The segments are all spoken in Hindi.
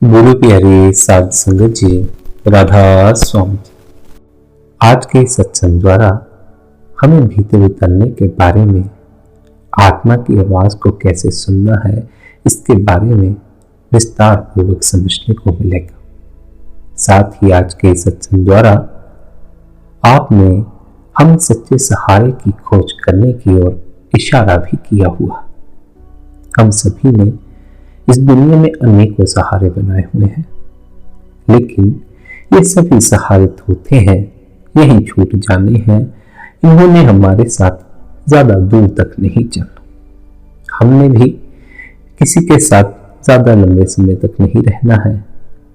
गुरु प्यारे साध संगत जी, राधा स्वामी जी। आज के सत्संग द्वारा हमें भीतर उतरने के बारे में, आत्मा की आवाज को कैसे सुनना है, इसके बारे में विस्तार पूर्वक समझने को मिलेगा। साथ ही आज के सत्संग द्वारा आपने हम सच्चे सहारे की खोज करने की ओर इशारा भी किया हुआ। हम सभी ने इस दुनिया में अनेकों सहारे बनाए हुए हैं, लेकिन ये सभी सहारे होते हैं, यही छूट जाने हैं। इन्होंने हमारे साथ ज्यादा दूर तक नहीं चलना। हमने भी किसी के साथ ज्यादा लंबे समय तक नहीं रहना है।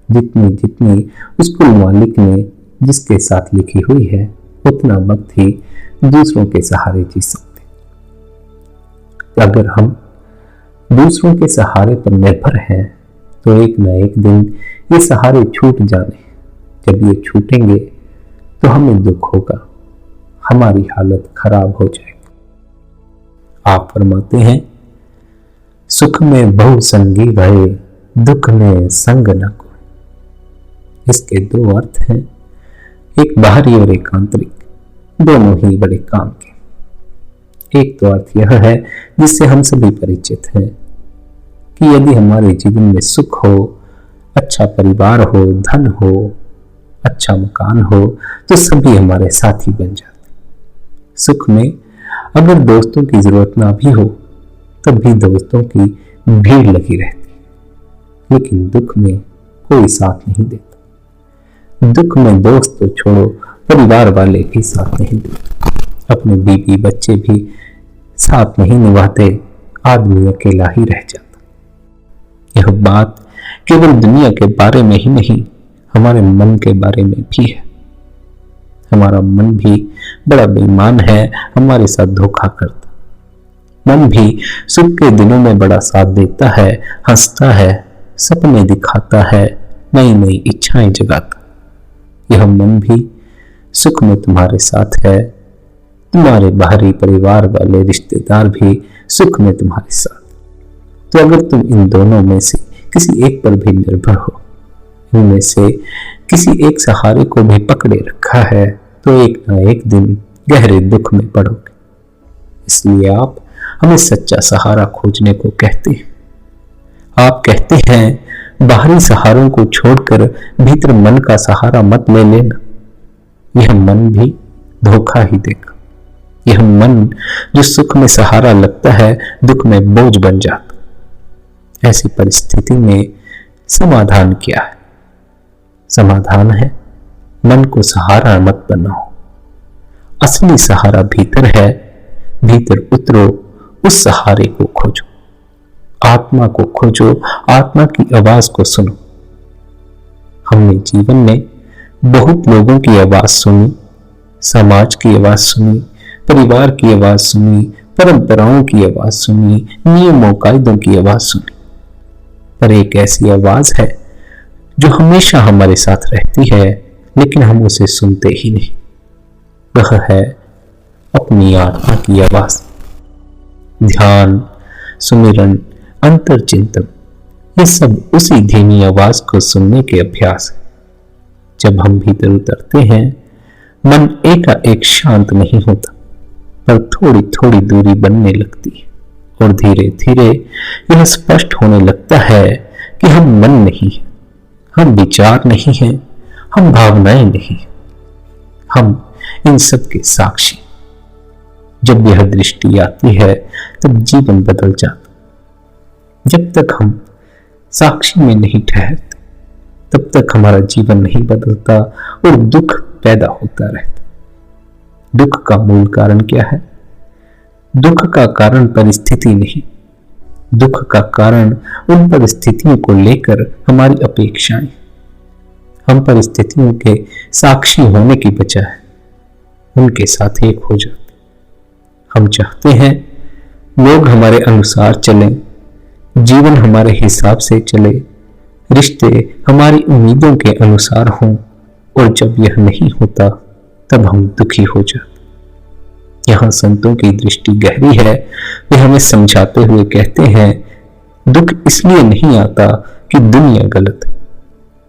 जितनी जितनी उस कुल मालिक ने जिसके साथ लिखी हुई है, उतना वक्त ही दूसरों के सहारे जी सकते। अगर हम दूसरों के सहारे पर निर्भर हैं तो एक न एक दिन ये सहारे छूट जाने। जब ये छूटेंगे तो हमें दुख होगा, हमारी हालत खराब हो जाएगी। आप फरमाते हैं, सुख में बहु संगी भये, दुख में संग न कोई। इसके दो अर्थ हैं, एक बाहरी और एक आंतरिक, दोनों ही बड़े काम के। एक तो अर्थ यह है जिससे हम सभी परिचित हैं कि यदि हमारे जीवन में सुख हो, अच्छा परिवार हो, धन हो, अच्छा मकान हो, तो सभी हमारे साथी बन जाते। सुख में अगर दोस्तों की जरूरत ना भी हो तब भी दोस्तों की भीड़ लगी रहती, लेकिन दुख में कोई साथ नहीं देता। दुख में दोस्त तो छोड़ो, परिवार वाले भी साथ नहीं देते, अपने बीवी बच्चे भी साथ नहीं निभाते, आदमी अकेला ही रह जाता। यह बात केवल दुनिया के बारे में ही नहीं, हमारे मन के बारे में भी है। हमारा मन भी बड़ा बेईमान है, हमारे साथ धोखा करता। मन भी सुख के दिनों में बड़ा साथ देता है, हंसता है, सपने दिखाता है, नई नई इच्छाएं जगाता। यह मन भी सुख में तुम्हारे साथ है, तुम्हारे बाहरी परिवार वाले रिश्तेदार भी सुख में तुम्हारे साथ। तो अगर तुम इन दोनों में से किसी एक पर भी निर्भर हो, इनमें से किसी एक सहारे को भी पकड़े रखा है, तो एक ना एक दिन गहरे दुख में पड़ोगे। इसलिए आप हमें सच्चा सहारा खोजने को कहते हैं। आप कहते हैं, बाहरी सहारों को छोड़कर भीतर मन का सहारा मत ले लेना। यह मन भी धोखा ही देगा। यह मन जो सुख में सहारा लगता है, दुख में बोझ बन जाता। ऐसी परिस्थिति में समाधान क्या है? समाधान है, मन को सहारा मत बनाओ। असली सहारा भीतर है, भीतर उतरो, उस सहारे को खोजो, आत्मा को खोजो, आत्मा की आवाज को सुनो। हमने जीवन में बहुत लोगों की आवाज सुनी, समाज की आवाज सुनी, परिवार की आवाज सुनी, परंपराओं की आवाज सुनी, नियमों कायदों की आवाज सुनी, पर एक ऐसी आवाज है जो हमेशा हमारे साथ रहती है, लेकिन हम उसे सुनते ही नहीं। वह है अपनी आत्मा की आवाज। ध्यान, सुमिरन, अंतर चिंतन, ये सब उसी धीमी आवाज को सुनने के अभ्यास है। जब हम भीतर उतरते हैं, मन एकाएक शांत नहीं होता, पर थोड़ी थोड़ी दूरी बनने लगती है, और धीरे धीरे यह स्पष्ट होने लगता है कि हम मन नहीं है, हम विचार नहीं है, हम भावनाएं नहीं, हम इन सब के साक्षी। जब यह दृष्टि आती है तब जीवन बदल जाता। जब तक हम साक्षी में नहीं ठहरते, तब तक हमारा जीवन नहीं बदलता और दुख पैदा होता रहता। दुख का मूल कारण क्या है? दुख का कारण परिस्थिति नहीं, दुख का कारण उन परिस्थितियों को लेकर हमारी अपेक्षाएं। हम परिस्थितियों के साक्षी होने की बजाय उनके साथ एक हो जाते। हम चाहते हैं लोग हमारे अनुसार चलें, जीवन हमारे हिसाब से चले, रिश्ते हमारी उम्मीदों के अनुसार हों, और जब यह नहीं होता तब हम दुखी हो जाते। यहाँ संतों की दृष्टि गहरी है। वे हमें समझाते हुए कहते हैं, दुख इसलिए नहीं आता कि दुनिया गलत है,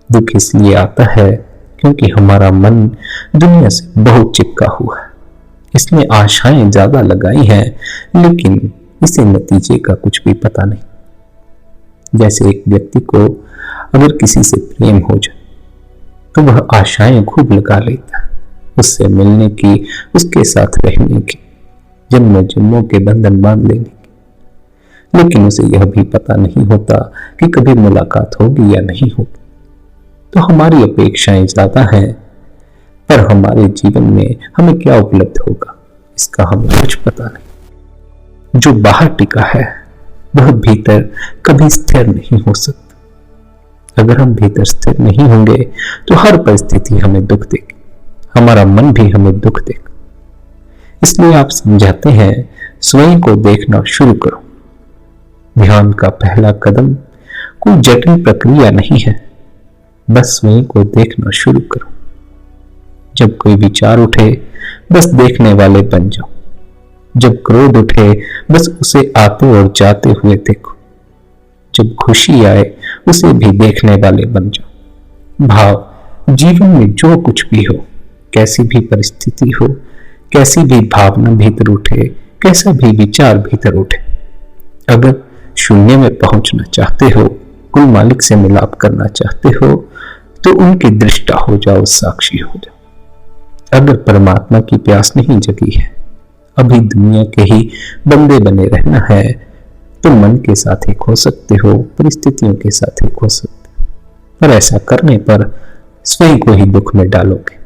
दुख इसलिए आता है क्योंकि हमारा मन दुनिया से बहुत चिपका हुआ है। इसने आशाएं ज्यादा लगाई हैं, लेकिन इसे नतीजे का कुछ भी पता नहीं। जैसे एक व्यक्ति को अगर किसी से प्रेम हो जाए तो वह आशाएं खूब लगा लेता है, उससे मिलने की, उसके साथ रहने की, जन्मों जन्मों के बंधन बांध लेने की। लेकिन उसे यह भी पता नहीं होता कि कभी मुलाकात होगी या नहीं होगी। तो हमारी अपेक्षाएं ज्यादा हैं, पर हमारे जीवन में हमें क्या उपलब्ध होगा इसका हमें कुछ पता नहीं। जो बाहर टिका है वह भीतर कभी स्थिर नहीं हो सकता। अगर हम भीतर स्थिर नहीं होंगे तो हर परिस्थिति हमें दुख देगी, हमारा मन भी हमें दुख देगा। इसलिए आप समझाते हैं स्वयं को देखना शुरू करो। ध्यान का पहला कदम कोई जटिल प्रक्रिया नहीं है, बस स्वयं को देखना शुरू करो। जब कोई विचार उठे बस देखने वाले बन जाओ। जब क्रोध उठे बस उसे आते और जाते हुए देखो। जब खुशी आए उसे भी देखने वाले बन जाओ। भाव जीवन में जो कुछ भी हो, कैसी भी परिस्थिति हो, कैसी भी भावना भीतर उठे, कैसा भी विचार भीतर उठे, अगर शून्य में पहुंचना चाहते हो, कुल मालिक से मिलाप करना चाहते हो, तो उनकी दृष्टा हो जाओ, साक्षी हो जाओ। अगर परमात्मा की प्यास नहीं जगी है, अभी दुनिया के ही बंदे बने रहना है, तो मन के साथ एक हो सकते हो, परिस्थितियों के साथ एक हो सकते हो, पर ऐसा करने पर स्वयं को ही दुख में डालोगे।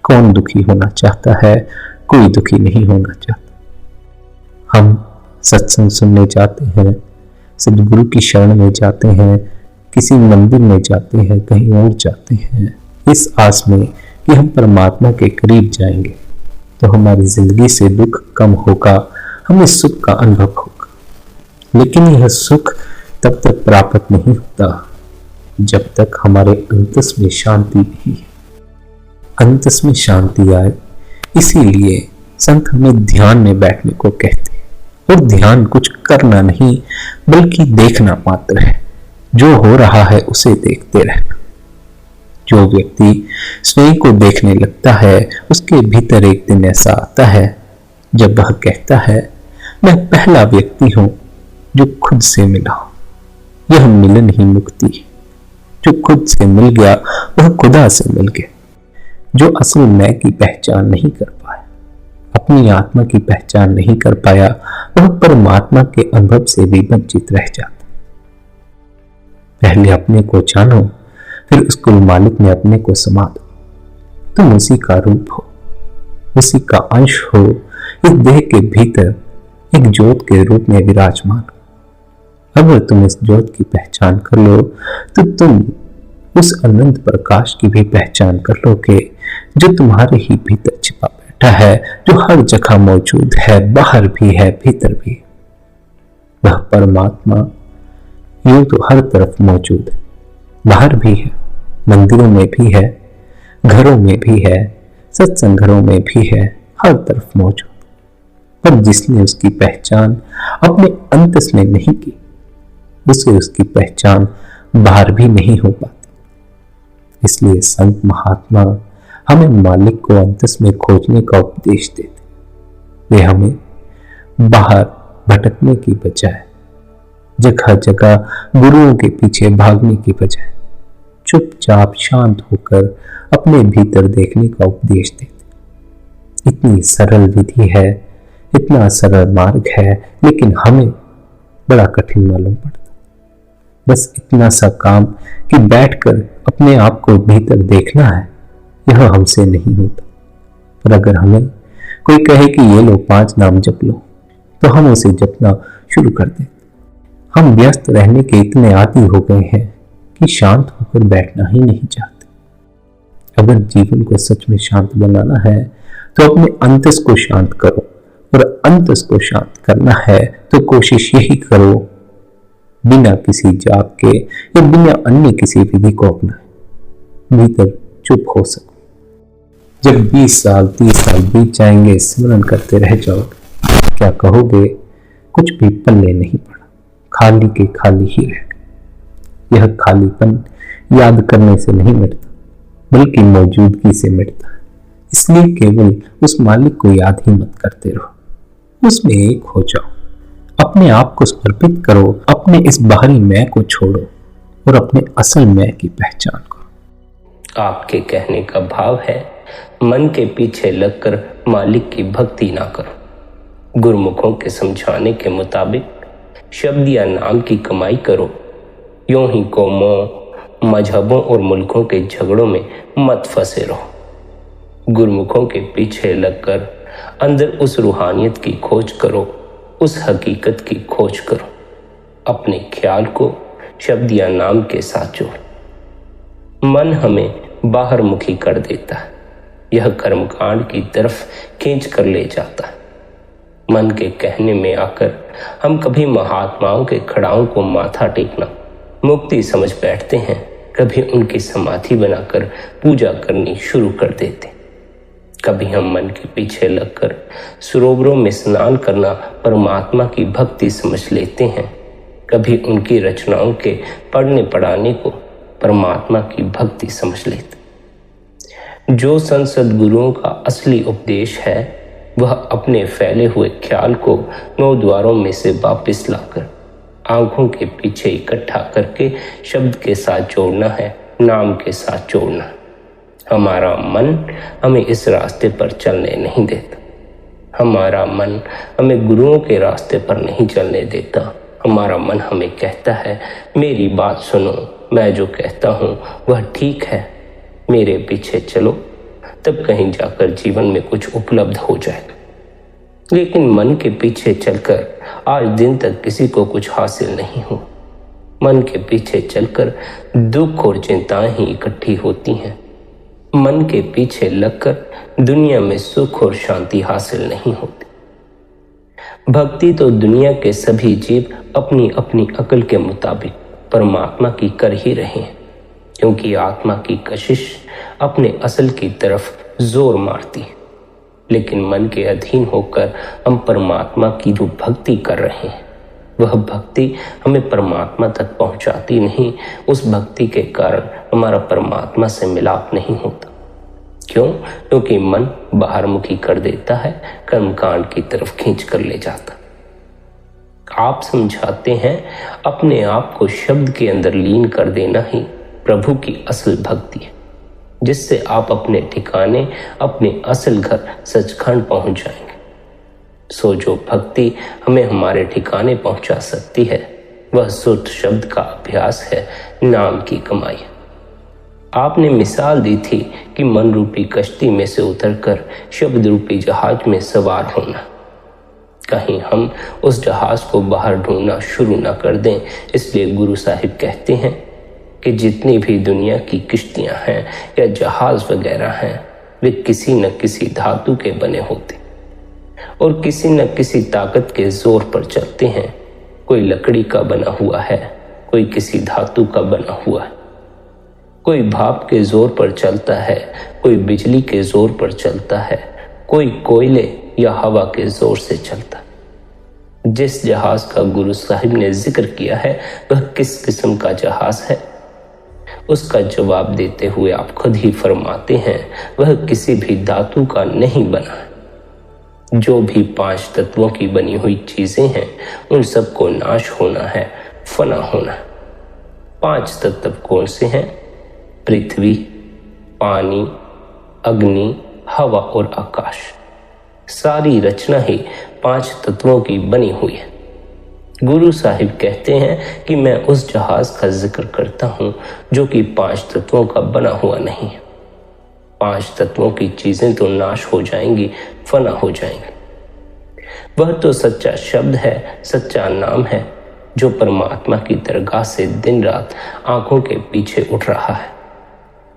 कौन दुखी होना चाहता है? कोई दुखी नहीं होना चाहता। हम सत्संग सुनने जाते हैं, सदगुरु की शरण में जाते हैं, किसी मंदिर में जाते हैं, कहीं और जाते हैं, इस आस में कि हम परमात्मा के करीब जाएंगे तो हमारी जिंदगी से दुख कम होगा, हमें सुख का अनुभव होगा। लेकिन यह सुख तब तक प्राप्त नहीं होता जब तक हमारे अंतस में शांति नहीं है। अंतस में शांति आए, इसीलिए संत हमें ध्यान में बैठने को कहते हैं। और ध्यान कुछ करना नहीं बल्कि देखना मात्र है। जो हो रहा है उसे देखते रहना। जो व्यक्ति स्वयं को देखने लगता है उसके भीतर एक दिन ऐसा आता है जब वह कहता है, मैं पहला व्यक्ति हूं जो खुद से मिला हूं। यह मिलन ही मुक्ति है। जो खुद से मिल गया वह खुदा से मिल गया। जो असल मैं की पहचान नहीं कर पाया, अपनी आत्मा की पहचान नहीं कर पाया, वह परमात्मा के अनुभव से भी वंचित रह जाता। पहले अपने को जानो, फिर उस कुल मालिक में अपने को समा दो। तुम उसी का रूप हो, उसी का अंश हो, इस देह के भीतर एक ज्योत के रूप में विराजमान। अगर तुम इस ज्योत की पहचान कर लो तो तुम उस अनंत प्रकाश की भी पहचान कर लोगे जो तुम्हारे ही भीतर छिपा बैठा है, जो हर जगह मौजूद है, बाहर भी है, भीतर भी। वह परमात्मा यूं तो हर तरफ मौजूद है, बाहर भी है, मंदिरों में भी है, घरों में भी है, सत्संग घरों में भी है, हर तरफ मौजूद। पर जिसने उसकी पहचान अपने अंतस में नहीं की, उसे उसकी पहचान बाहर भी नहीं हो पाती। इसलिए संत महात्मा हमें मालिक को अंतस में खोजने का उपदेश देते। वे हमें बाहर भटकने की बजाय, जगह जगह गुरुओं के पीछे भागने की बजाय चुपचाप शांत होकर अपने भीतर देखने का उपदेश देते। इतनी सरल विधि है, इतना सरल मार्ग है, लेकिन हमें बड़ा कठिन मालूम पड़ता। बस इतना सा काम कि बैठकर अपने आप को भीतर देखना है, यह हमसे नहीं होता। पर अगर हमें कोई कहे कि ये लो 5 नाम जप लो, तो हम उसे जपना शुरू कर दें। हम व्यस्त रहने के इतने आदी हो गए हैं कि शांत होकर बैठना ही नहीं चाहते। अगर जीवन को सच में शांत बनाना है तो अपने अंतस को शांत करो, और अंतस को शांत करना है तो कोशिश यही करो बिना किसी जाप के या बिना अन्य किसी विधि को अपनाए भीतर चुप हो सको। जब 20 साल 30 साल बीत जाएंगे, स्मरण करते रह जाओगे, क्या कहोगे? कुछ भी पल्ले नहीं पड़ा, खाली के खाली ही रह गए। यह खालीपन याद करने से नहीं मिटता, बल्कि मौजूदगी से मिटता है। इसलिए केवल उस मालिक को याद ही मत करते रहो, उसमें एक हो जाओ। अपने आप को समर्पित करो, अपने इस बाहरी मैं को छोड़ो और अपने असल मैं की पहचान करो। आपके कहने का भाव है, मन के पीछे लगकर मालिक की भक्ति ना करो। गुरुमुखों के समझाने के मुताबिक शब्द या नाम की कमाई करो। यूं ही कौमों, मजहबों और मुल्कों के झगड़ों में मत फंसे रहो। गुरुमुखों के पीछे लगकर अंदर उस रूहानियत की खोज करो, उस हकीकत की खोज करो। अपने ख्याल को शब्द या नाम के साथ जोड़। मन हमें बाहर मुखी कर देता है, यह कर्मकांड की तरफ खींच कर ले जाता है। मन के कहने में आकर हम कभी महात्माओं के खड़ाओं को माथा टेकना मुक्ति समझ बैठते हैं, कभी उनकी समाधि बनाकर पूजा करनी शुरू कर देते। कभी हम मन के पीछे लगकर सरोवरों में स्नान करना परमात्मा की भक्ति समझ लेते हैं, कभी उनकी रचनाओं के पढ़ने पढ़ाने को परमात्मा की भक्ति समझ लेते। जो संत सद्गुरुओं का असली उपदेश है, वह अपने फैले हुए ख्याल को 9 द्वारों में से वापस लाकर आंखों के पीछे इकट्ठा करके शब्द के साथ जोड़ना है, नाम के साथ जोड़ना है। हमारा मन हमें इस रास्ते पर चलने नहीं देता, हमारा मन हमें गुरुओं के रास्ते पर नहीं चलने देता। हमारा मन हमें कहता है, मेरी बात सुनो, मैं जो कहता हूँ वह ठीक है, मेरे पीछे चलो, तब कहीं जाकर जीवन में कुछ उपलब्ध हो जाएगा। लेकिन मन के पीछे चलकर आज दिन तक किसी को कुछ हासिल नहीं हुआ। मन के पीछे चलकर दुख और चिंताएं ही इकट्ठी होती हैं। मन के पीछे लगकर दुनिया में सुख और शांति हासिल नहीं होती। भक्ति तो दुनिया के सभी जीव अपनी अपनी अकल के मुताबिक परमात्मा की कर ही रहे हैं, क्योंकि आत्मा की कशिश अपने असल की तरफ जोर मारती है। लेकिन मन के अधीन होकर हम परमात्मा की जो भक्ति कर रहे हैं, वह भक्ति हमें परमात्मा तक पहुंचाती नहीं। उस भक्ति के कारण हमारा परमात्मा से मिलाप नहीं होता। क्यों? क्योंकि मन बाहर मुखी कर देता है, कर्मकांड की तरफ खींच कर ले जाता। आप समझाते हैं, अपने आप को शब्द के अंदर लीन कर देना ही प्रभु की असल भक्ति है, जिससे आप अपने ठिकाने, अपने असल घर सचखंड पहुंच जाएंगे। सो जो भक्ति हमें हमारे ठिकाने पहुंचा सकती है, वह शुद्ध शब्द का अभ्यास है, नाम की कमाई। आपने मिसाल दी थी कि मन रूपी कश्ती में से उतरकर शब्द रूपी जहाज में सवार होना। कहीं हम उस जहाज को बाहर ढूंढना शुरू न कर दें, इसलिए गुरु साहिब कहते हैं कि जितनी भी दुनिया की किश्तियां हैं या जहाज वगैरह हैं, वे किसी न किसी धातु के बने होते और किसी न किसी ताकत के जोर पर चलते हैं। कोई लकड़ी का बना हुआ है, कोई किसी धातु का बना हुआ है, कोई भाप के जोर पर चलता है, कोई बिजली के जोर पर चलता है, कोई कोयले या हवा के जोर से चलता है। जिस जहाज का गुरु साहिब ने जिक्र किया है, वह किस किस्म का जहाज है, उसका जवाब देते हुए आप खुद ही फरमाते हैं, वह किसी भी धातु का नहीं बना है। जो भी 5 तत्वों की बनी हुई चीजें हैं, उन सबको नाश होना है, फना होना है। 5 तत्व कौन से हैं? पृथ्वी, पानी, अग्नि, हवा और आकाश। सारी रचना ही 5 तत्वों की बनी हुई है। गुरु साहिब कहते हैं कि मैं उस जहाज का जिक्र करता हूं जो कि 5 तत्वों का बना हुआ नहीं है। 5 तत्वों की चीजें तो नाश हो जाएंगी, फना हो जाएंगी। वह तो सच्चा शब्द है, सच्चा नाम है, जो परमात्मा की दरगाह से दिन रात आंखों के पीछे उठ रहा है।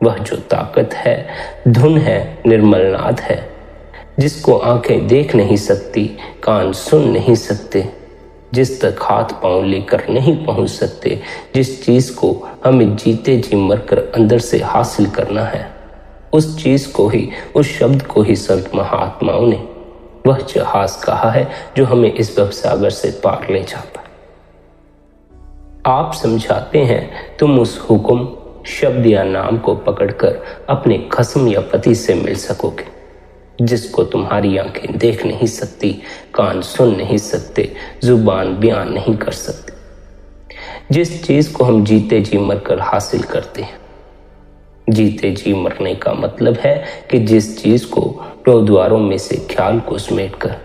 वह जो ताकत है, धुन है, निर्मल नाद है, जिसको आंखें देख नहीं सकती, कान सुन नहीं सकते, जिस तक हाथ पांव लेकर नहीं पहुंच सकते, जिस चीज को हमें जीते जी मरकर अंदर से हासिल करना है, उस चीज को ही, उस शब्द को ही संत महात्माओं ने वह जहाज कहा है जो हमें इस भवसागर से पार ले जाता है। आप समझाते हैं तुम उस हुक्म, शब्द या नाम को पकड़कर अपने खस्म या पति से मिल सकोगे, जिसको तुम्हारी आंखें देख नहीं सकती, कान सुन नहीं सकते, जुबान बयान नहीं कर सकती। जिस चीज को हम जीते जी मरकर हासिल करते हैं। जीते जी मरने का मतलब है कि जिस चीज को द्वारों में से ख्याल को समेटकर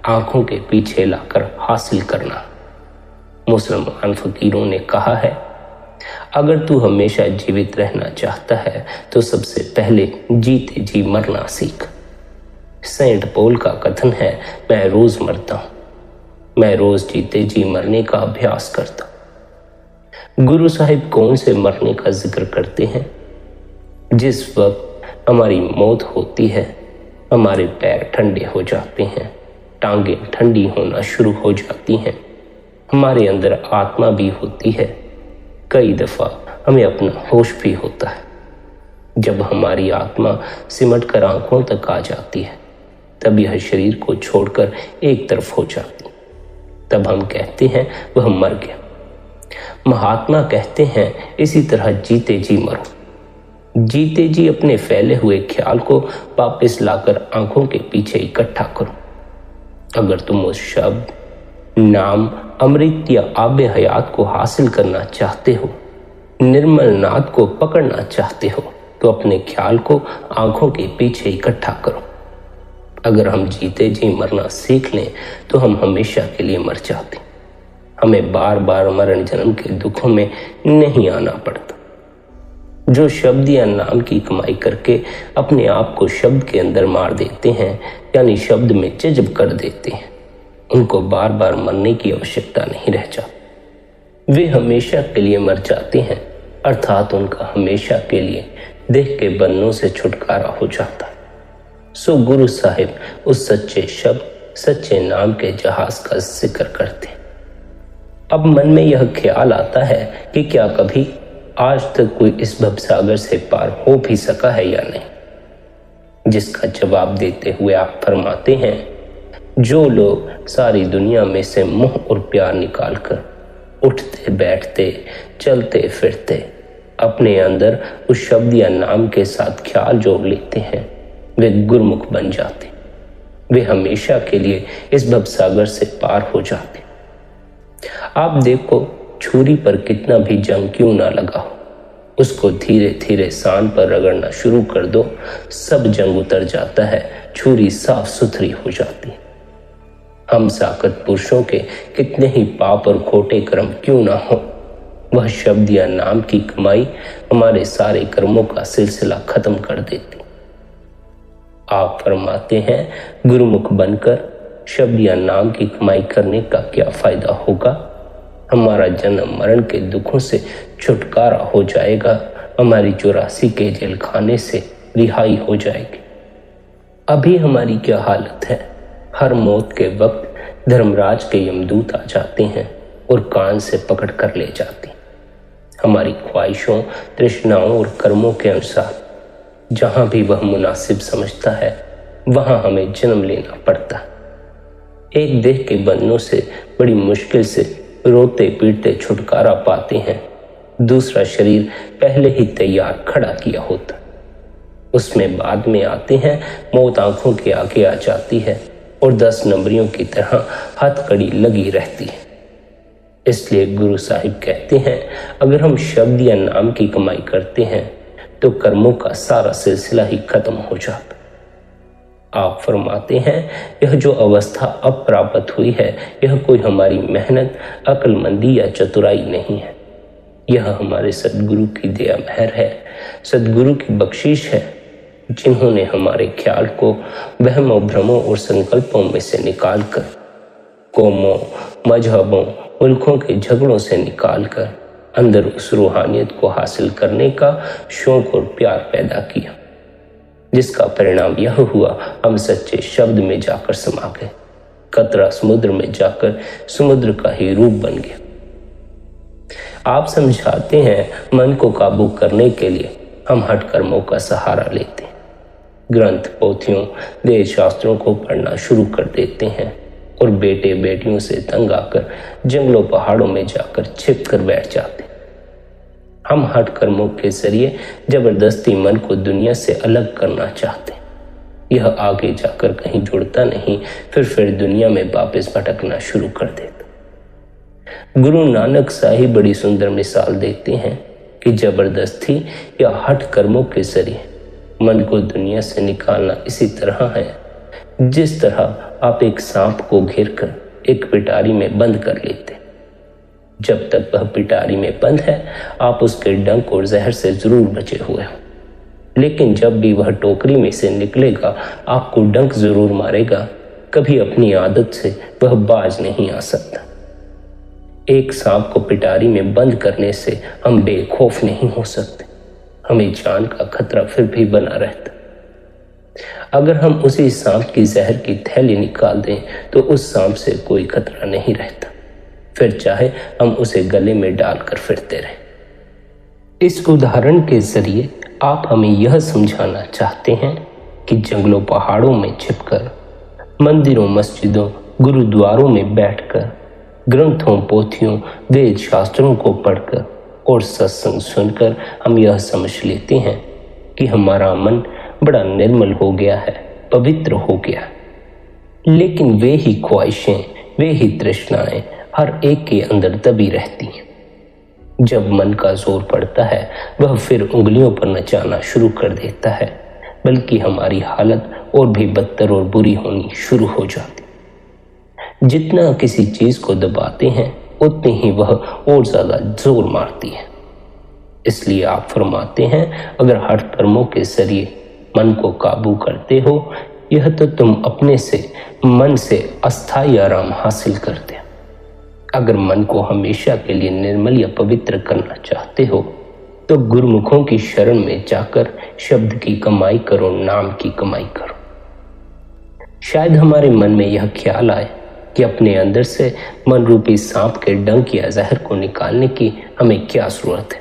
आंखों के पीछे लाकर हासिल करना। मुसलमान फकीरों ने कहा है, अगर तू हमेशा जीवित रहना चाहता है तो सबसे पहले जीते जी मरना सीख। सेंट पॉल का कथन है, मैं रोज मरता हूं, मैं रोज जीते जी मरने का अभ्यास करता हूं। गुरु साहिब कौन से मरने का जिक्र करते हैं? जिस वक्त हमारी मौत होती है, हमारे पैर ठंडे हो जाते हैं, टांगें ठंडी होना शुरू हो जाती हैं, हमारे अंदर आत्मा भी होती है, कई दफा हमें अपना होश भी होता है। जब हमारी आत्मा सिमट कर आंखों तक आ जाती है, तब यह शरीर को छोड़कर एक तरफ हो जाती, तब हम कहते हैं वह मर गया। महात्मा कहते हैं, इसी तरह जीते जी मरो। जीते जी अपने फैले हुए ख्याल को वापस लाकर आंखों के पीछे इकट्ठा करो। अगर तुम उस शब्द, नाम, अमृत या आबे हयात को हासिल करना चाहते हो, निर्मल नाद को पकड़ना चाहते हो, तो अपने ख्याल को आंखों के पीछे इकट्ठा करो। अगर हम जीते जी मरना सीख लें तो हम हमेशा के लिए मर जाते। हमें बार बार मरण जन्म के दुखों में नहीं आना पड़ता। जो शब्द या नाम की कमाई करके अपने आप को शब्द के अंदर मार देते हैं, यानी शब्द में जज्ब कर देते हैं, उनको बार बार मरने की आवश्यकता नहीं रह जाती। वे हमेशा के लिए मर जाते हैं, अर्थात उनका हमेशा के लिए देह के बंधनों से छुटकारा हो जाता है। सो गुरु साहिब उस सच्चे शब्द, सच्चे नाम के जहाज का जिक्र करते हैं। अब मन में यह ख्याल आता है कि क्या कभी आज तक कोई इस भवसागर से पार हो भी सका है या नहीं, जिसका जवाब देते हुए आप फरमाते हैं, जो लोग सारी दुनिया में से मोह और प्यार निकालकर उठते बैठते चलते फिरते अपने अंदर उस शब्द या नाम के साथ ख्याल जोड़ लेते हैं, वे गुरमुख बन जाते, वे हमेशा के लिए इस भवसागर से पार हो जाते। आप देखो, छुरी पर कितना भी जंग क्यों ना लगा हो, उसको धीरे धीरे सान पर रगड़ना शुरू कर दो, सब जंग उतर जाता है, छुरी साफ सुथरी हो जाती है। हम साकत पुरुषों के कितने ही पाप और खोटे कर्म क्यों ना हो, वह शब्द या नाम की कमाई हमारे सारे कर्मों का सिलसिला खत्म कर देती। आप फरमाते हैं, गुरुमुख बनकर शब्द या नाम की कमाई करने का क्या फायदा होगा? हमारा जन्म मरण के दुखों से छुटकारा हो जाएगा, हमारी 84 के जेल खाने से रिहाई हो जाएगी। अभी हमारी क्या हालत है? हर मौत के वक्त धर्मराज के यमदूत आ जाते हैं और कान से पकड़ कर ले जाते हैं। हमारी ख्वाहिशों, तृष्णाओं और कर्मों के अनुसार जहां भी वह मुनासिब समझता है, वहां हमें जन्म लेना पड़ता है। एक देह के बंधनों से बड़ी मुश्किल से रोते पीटते छुटकारा पाते हैं, दूसरा शरीर पहले ही तैयार खड़ा किया होता, उसमें बाद में आते हैं। मौत आंखों के आगे आ जाती है और 10 नंबरियों की तरह हथकड़ी लगी रहती है। इसलिए गुरु साहिब कहते हैं, अगर हम शब्द या नाम की कमाई करते हैं तो कर्मों का सारा सिलसिला ही खत्म हो जाता। आप फरमाते हैं, यह जो अवस्था अब प्राप्त हुई है, यह कोई हमारी मेहनत, अक्लमंदी या चतुराई नहीं है, यह हमारे सदगुरु की दया मेहर है, सदगुरु की बख्शिश है, जिन्होंने हमारे ख्याल को वहमों, भ्रमों और संकल्पों में से निकालकर, कौमों, मजहबों, मुल्कों के झगड़ों से निकालकर अंदर उस रूहानियत को हासिल करने का शौक और प्यार पैदा किया, जिसका परिणाम यह हुआ, हम सच्चे शब्द में जाकर समा गए, कतरा समुद्र में जाकर समुद्र का ही रूप बन गया। आप समझाते हैं, मन को काबू करने के लिए हम हठ कर्मों का सहारा लेते हैं, ग्रंथ पोथियों, वेद शास्त्रों को पढ़ना शुरू कर देते हैं और बेटे बेटियों से तंग आकर जंगलों पहाड़ों में जाकर छिप कर बैठ जाते। हम हठ कर्मों के जरिए जबरदस्ती मन को दुनिया से अलग करना चाहते। यह आगे जाकर कहीं जुड़ता नहीं, फिर दुनिया में वापस भटकना शुरू कर देता। गुरु नानक साहिब बड़ी सुंदर मिसाल देते हैं कि जबरदस्ती या हठ कर्मों के जरिए मन को दुनिया से निकालना इसी तरह है जिस तरह आप एक सांप को घेरकर एक पिटारी में बंद कर लेते। जब तक वह पिटारी में बंद है, आप उसके डंक और जहर से जरूर बचे हुए हो, लेकिन जब भी वह टोकरी में से निकलेगा, आपको डंक जरूर मारेगा। कभी अपनी आदत से वह बाज नहीं आ सकता। एक सांप को पिटारी में बंद करने से हम बेखौफ नहीं हो सकते, हमें जान का खतरा फिर भी बना रहता। अगर हम उसी सांप की जहर की थैली निकाल दें तो उस सांप से कोई खतरा नहीं रहता, फिर चाहे हम उसे गले में डालकर फिरते रहें। इस उदाहरण के जरिए आप हमें यह समझाना चाहते हैं कि जंगलों पहाड़ों में छिपकर, मंदिरों मस्जिदों गुरुद्वारों में बैठकर, ग्रंथों पोथियों वेद शास्त्रों को पढ़कर और सत्संग सुनकर हम यह समझ लेते हैं कि हमारा मन बड़ा निर्मल हो गया है, पवित्र हो गया। लेकिन वे ही ख्वाहिशें, वे ही तृष्णाएं हर एक के अंदर दबी रहती हैं। जब मन का जोर पड़ता है, वह फिर उंगलियों पर नचाना शुरू कर देता है, बल्कि हमारी हालत और भी बदतर और बुरी होनी शुरू हो जाती। जितना किसी चीज को दबाते हैं, उतनी ही वह और ज्यादा जोर मारती है। इसलिए आप फरमाते हैं, अगर हठ कर्मों के जरिए मन को काबू करते हो, यह तो तुम अपने से मन से अस्थायी आराम हासिल करते हो। अगर मन को हमेशा के लिए निर्मल या पवित्र करना चाहते हो, तो गुरुमुखों की शरण में जाकर शब्द की कमाई करो, नाम की कमाई करो। शायद हमारे मन में यह ख्याल आए कि अपने अंदर से मन रूपी सांप के डंक या जहर को निकालने की हमें क्या जरूरत है।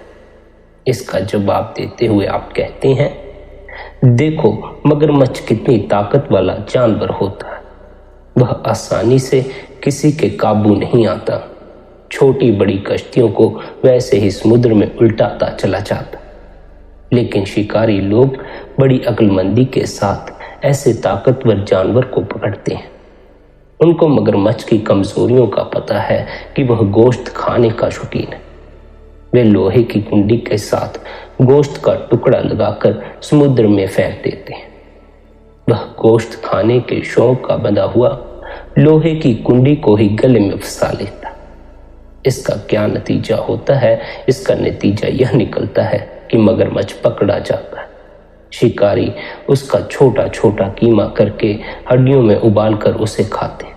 इसका जवाब देते हुए आप कहते हैं, देखो मगरमच्छ कितनी ताकत वाला जानवर होता है, वह आसानी से किसी के काबू नहीं आता। छोटी बड़ी कश्तियों को वैसे ही समुद्र में उल्टाता चला जाता। लेकिन शिकारी लोग बड़ी अक्लमंदी के साथ ऐसे ताकतवर जानवर को पकड़ते हैं। उनको मगरमच्छ की कमजोरियों का पता है कि वह गोश्त खाने का शौकीन है। वे लोहे की कुंडी के साथ गोश्त का टुकड़ा लगाकर समुद्र में फेंक देते हैं। वह गोश्त खाने के शौक का बंधा हुआ लोहे की कुंडी को ही गले में फंसा लेता। इसका क्या नतीजा होता है? इसका नतीजा यह निकलता है कि मगरमच्छ पकड़ा जाता है। शिकारी उसका छोटा छोटा कीमा करके हड्डियों में उबालकर उसे खाते हैं।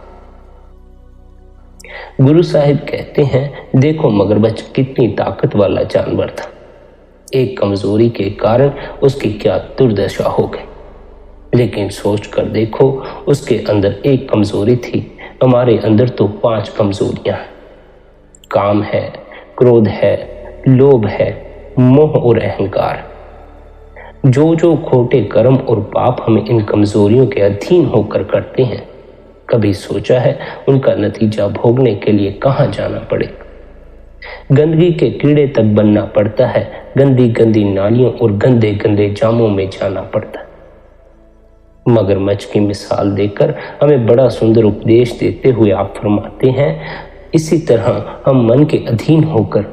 गुरु साहिब कहते हैं, देखो मगरमच्छ कितनी ताकत वाला जानवर था। एक कमजोरी के कारण उसकी क्या दुर्दशा हो गई। लेकिन सोच कर देखो, उसके अंदर एक कमजोरी थी, हमारे अंदर तो 5 कमजोरियां हैं। काम है, क्रोध है, लोभ है, मोह और अहंकार। जो जो खोटे कर्म और पाप हम इन कमजोरियों के अधीन होकर करते हैं, कभी सोचा है उनका नतीजा भोगने के लिए कहां जाना पड़ेगा? गंदगी के कीड़े तक बनना पड़ता है, गंदी गंदी नालियों और गंदे गंदे जामों में जाना पड़ता है। मगरमच्छ की मिसाल देकर हमें बड़ा सुंदर उपदेश देते हुए आप फरमाते हैं, इसी तरह हम मन के अधीन होकर,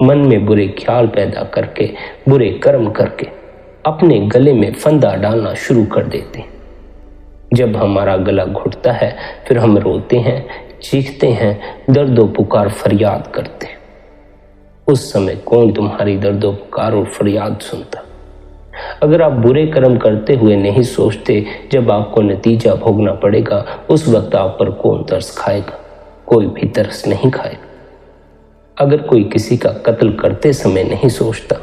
मन में बुरे ख्याल पैदा करके, बुरे कर्म करके अपने गले में फंदा डालना शुरू कर देते हैं। जब हमारा गला घुटता है, फिर हम रोते हैं, चीखते हैं, दर्दो पुकार फरियाद करते हैं। उस समय कौन तुम्हारी दर्दो पुकार और फरियाद सुनता? अगर आप बुरे कर्म करते हुए नहीं सोचते, जब आपको नतीजा भोगना पड़ेगा, उस वक्त आप पर कौन तरस खाएगा? कोई भी तरस नहीं खाएगा। अगर कोई किसी का कत्ल करते समय नहीं सोचता,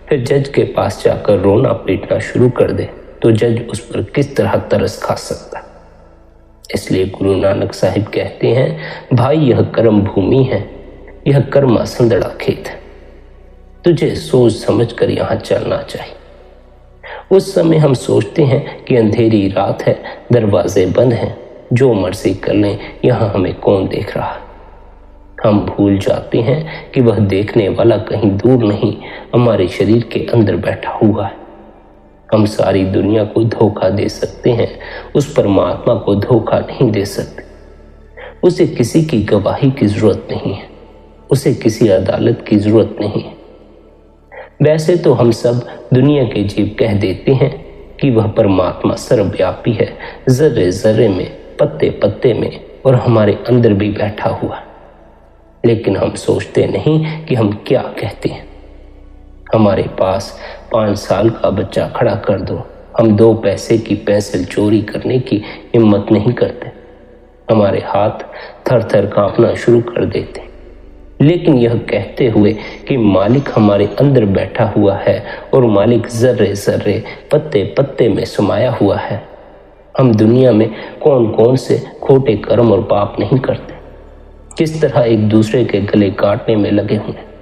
फिर जज के पास जाकर रोना पीटना शुरू कर दे, तो जज उस पर किस तरह तरस खा सकता? इसलिए गुरु नानक साहिब कहते हैं, भाई यह कर्म भूमि है, यह कर्मा संदड़ा खेत है। तुझे सोच समझ कर यहाँ चलना चाहिए। उस समय हम सोचते हैं कि अंधेरी रात है, दरवाजे बंद हैं, जो मर्जी कर लें, यहाँ हमें कौन देख रहा है। हम भूल जाते हैं कि वह देखने वाला कहीं दूर नहीं, हमारे शरीर के अंदर बैठा हुआ है। हम सारी दुनिया को धोखा दे सकते हैं, उस परमात्मा को धोखा नहीं दे सकते। उसे किसी की गवाही की जरूरत नहीं है, उसे किसी अदालत की जरूरत नहीं है। वैसे तो हम सब दुनिया के जीव कह देते हैं कि वह परमात्मा सर्वव्यापी है, जर्रे जर्रे में, पत्ते पत्ते में और हमारे अंदर भी बैठा हुआ है। लेकिन हम सोचते नहीं कि हम क्या कहते हैं। हमारे पास 5 साल का बच्चा खड़ा कर दो, हम 2 पैसे की पेंसिल चोरी करने की हिम्मत नहीं करते। हमारे हाथ थर थर कांपना शुरू कर देते। लेकिन यह कहते हुए कि मालिक हमारे अंदर बैठा हुआ है और मालिक जर्रे जर्रे, पत्ते पत्ते में समाया हुआ है, हम दुनिया में कौन कौन से खोटे कर्म और पाप नहीं करते, किस तरह एक दूसरे के गले काटने में लगे हुए।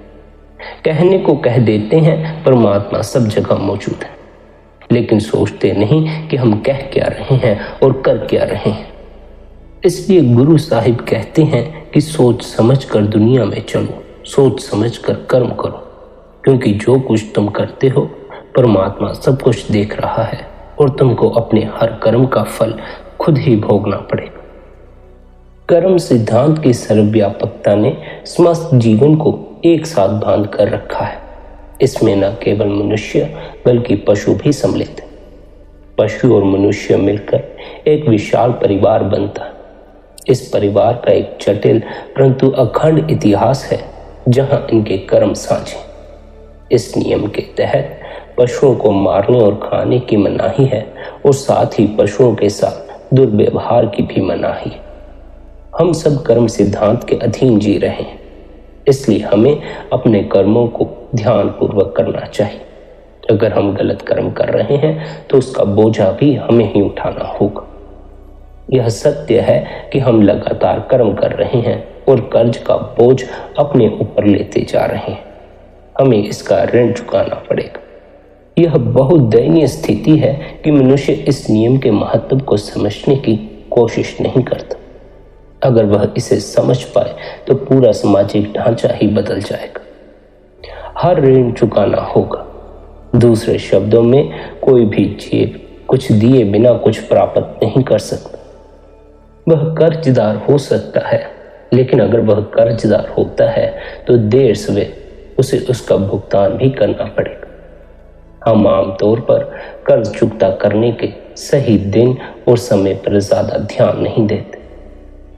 कहने को कह देते हैं परमात्मा सब जगह मौजूद है, लेकिन सोचते नहीं कि हम कह क्या रहे हैं और कर क्या रहे हैं। इसलिए गुरु साहिब कहते हैं कि सोच समझ कर दुनिया में चलो, सोच समझ कर कर्म करो, क्योंकि जो कुछ तुम करते हो परमात्मा सब कुछ देख रहा है और तुमको अपने हर कर्म का फल खुद ही भोगना पड़ेगा। कर्म सिद्धांत की सर्वव्यापकता ने समस्त जीवन को एक साथ बांध कर रखा है। इसमें न केवल मनुष्य बल्कि पशु भी सम्मिलित है। पशु और मनुष्य मिलकर एक विशाल परिवार बनता है। इस परिवार का एक जटिल परंतु अखंड इतिहास है, जहां इनके कर्म साझे। इस नियम के तहत पशुओं को मारने और खाने की मनाही है और साथ ही पशुओं के साथ दुर्व्यवहार की भी मनाही है। हम सब कर्म सिद्धांत के अधीन जी रहे हैं, इसलिए हमें अपने कर्मों को ध्यानपूर्वक करना चाहिए। अगर हम गलत कर्म कर रहे हैं तो उसका बोझा भी हमें ही उठाना होगा। यह सत्य है कि हम लगातार कर्म कर रहे हैं और कर्ज का बोझ अपने ऊपर लेते जा रहे हैं। हमें इसका ऋण चुकाना पड़ेगा। यह बहुत दयनीय स्थिति है कि मनुष्य इस नियम के महत्व को समझने की कोशिश नहीं करता। अगर वह इसे समझ पाए तो पूरा सामाजिक ढांचा ही बदल जाएगा। हर ऋण चुकाना होगा। दूसरे शब्दों में, कोई भी जीव कुछ दिए बिना कुछ प्राप्त नहीं कर सकता। वह कर्जदार हो सकता है, लेकिन अगर वह कर्जदार होता है तो देर सवेर उसे उसका भुगतान भी करना पड़ेगा। हम आमतौर पर कर्ज चुकता करने के सही दिन और समय पर ज्यादा ध्यान नहीं देते।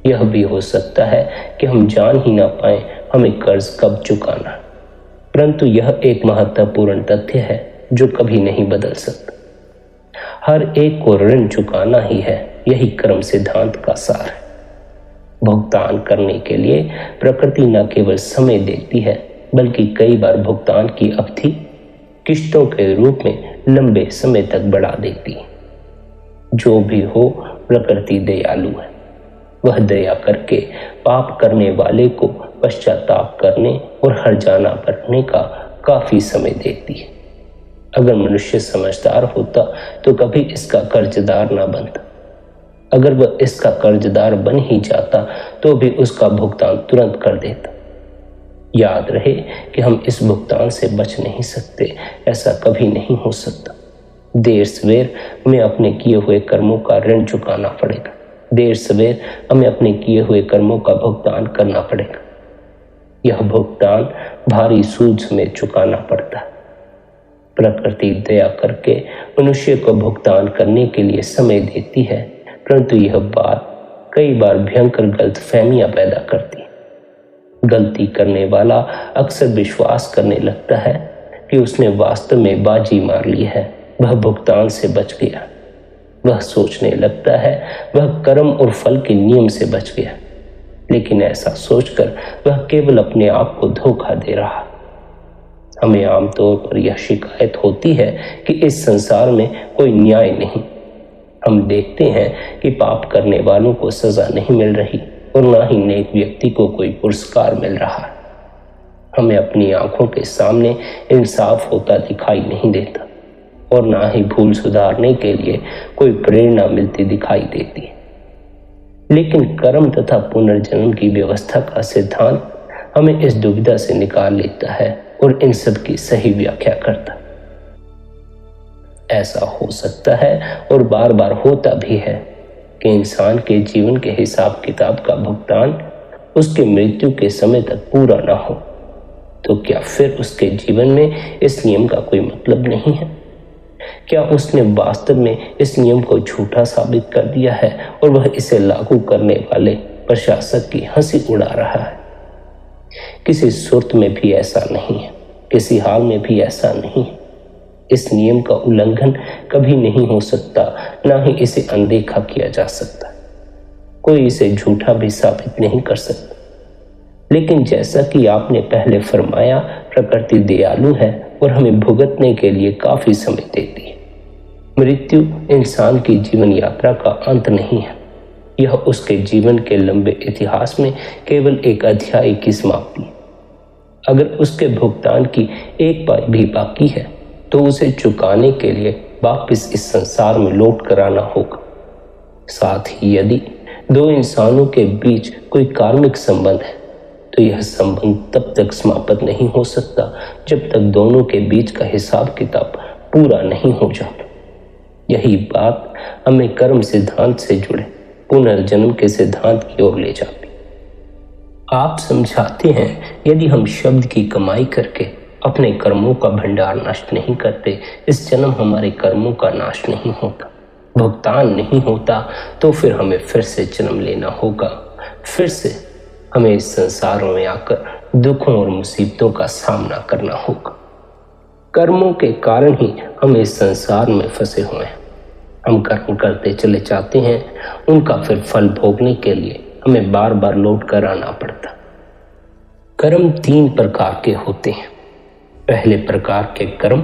यह भी हो सकता है कि हम जान ही ना पाए हमें कर्ज कब चुकाना, परंतु यह एक महत्वपूर्ण तथ्य है जो कभी नहीं बदल सकता। हर एक को ऋण चुकाना ही है, यही कर्म सिद्धांत का सार है। भुगतान करने के लिए प्रकृति न केवल समय देती है, बल्कि कई बार भुगतान की अवधि किश्तों के रूप में लंबे समय तक बढ़ा देती है। जो भी हो, प्रकृति दयालु है। वह दया करके पाप करने वाले को पश्चाताप करने और हर्जाना भरने का काफी समय देती है। अगर मनुष्य समझदार होता तो कभी इसका कर्जदार ना बनता। अगर वह इसका कर्जदार बन ही जाता तो भी उसका भुगतान तुरंत कर देता। याद रहे कि हम इस भुगतान से बच नहीं सकते, ऐसा कभी नहीं हो सकता। देर सवेर हमें अपने किए हुए कर्मों का ऋण चुकाना पड़ेगा। देर सवेर हमें अपने किए हुए कर्मों का भुगतान करना पड़ेगा। यह भुगतान भारी सूद में चुकाना पड़ता है। प्रकृति दया करके मनुष्य को भुगतान करने के लिए समय देती है, परंतु यह बात कई बार भयंकर गलतफहमियां पैदा करती है। गलती करने वाला अक्सर विश्वास करने लगता है कि उसने वास्तव में बाजी मार ली है, वह भुगतान से बच गया। वह सोचने लगता है वह कर्म और फल के नियम से बच गया, लेकिन ऐसा सोचकर वह केवल अपने आप को धोखा दे रहा। हमें आमतौर पर यह शिकायत होती है कि इस संसार में कोई न्याय नहीं। हम देखते हैं कि पाप करने वालों को सजा नहीं मिल रही और ना ही नेक व्यक्ति को कोई पुरस्कार मिल रहा है। हमें अपनी आंखों के सामने इंसाफ होता दिखाई नहीं देता और ना ही भूल सुधारने के लिए कोई प्रेरणा मिलती दिखाई देती है। लेकिन कर्म तथा पुनर्जन्म की व्यवस्था का सिद्धांत हमें इस दुविधा से निकाल लेता है और इन सब की सही व्याख्या करता है। ऐसा हो सकता है और बार बार होता भी है कि इंसान के जीवन के हिसाब किताब का भुगतान उसके मृत्यु के समय तक पूरा ना हो, तो क्या फिर उसके जीवन में इस नियम का कोई मतलब नहीं है? क्या उसने वास्तव में इस नियम को झूठा साबित कर दिया है और वह इसे लागू करने वाले प्रशासक की हंसी उड़ा रहा है? किसी सूरत में भी ऐसा नहीं है, किसी हाल में भी ऐसा नहीं है। इस नियम का उल्लंघन कभी नहीं हो सकता, ना ही इसे अनदेखा किया जा सकता। कोई इसे झूठा भी साबित नहीं कर सकता। लेकिन जैसा कि आपने पहले फरमाया, प्रकृति दयालु है और हमें भुगतने के लिए काफी समय देती है। मृत्यु इंसान की जीवन यात्रा का अंत नहीं है, यह उसके जीवन के लंबे इतिहास में केवल एक अध्याय की समाप्ति है। अगर उसके भुगतान की एक पाई भी बाकी है तो उसे चुकाने के लिए वापस इस संसार में लौट कर आना होगा। साथ ही यदि दो इंसानों के बीच कोई कार्मिक संबंध है तो यह संबंध तब तक समाप्त नहीं हो सकता जब तक दोनों के बीच का हिसाब किताब पूरा नहीं हो जाता। यही बात हमें कर्म सिद्धांत से जुड़े पुनर्जन्म के सिद्धांत की ओर ले जाती। आप समझाते हैं, यदि हम शब्द की कमाई करके अपने कर्मों का भंडार नष्ट नहीं करते, इस जन्म हमारे कर्मों का नाश नहीं होता, भुगतान नहीं होता, तो फिर हमें फिर से जन्म लेना होगा। फिर से हमें इस संसार में आकर दुखों और मुसीबतों का सामना करना होगा। कर्मों के कारण ही हम इस संसार में फंसे हुए हैं। हम कर्म करते चले जाते हैं, उनका फिर फल भोगने के लिए हमें बार बार लौट कर आना पड़ता। कर्म 3 प्रकार के होते हैं। पहले प्रकार के कर्म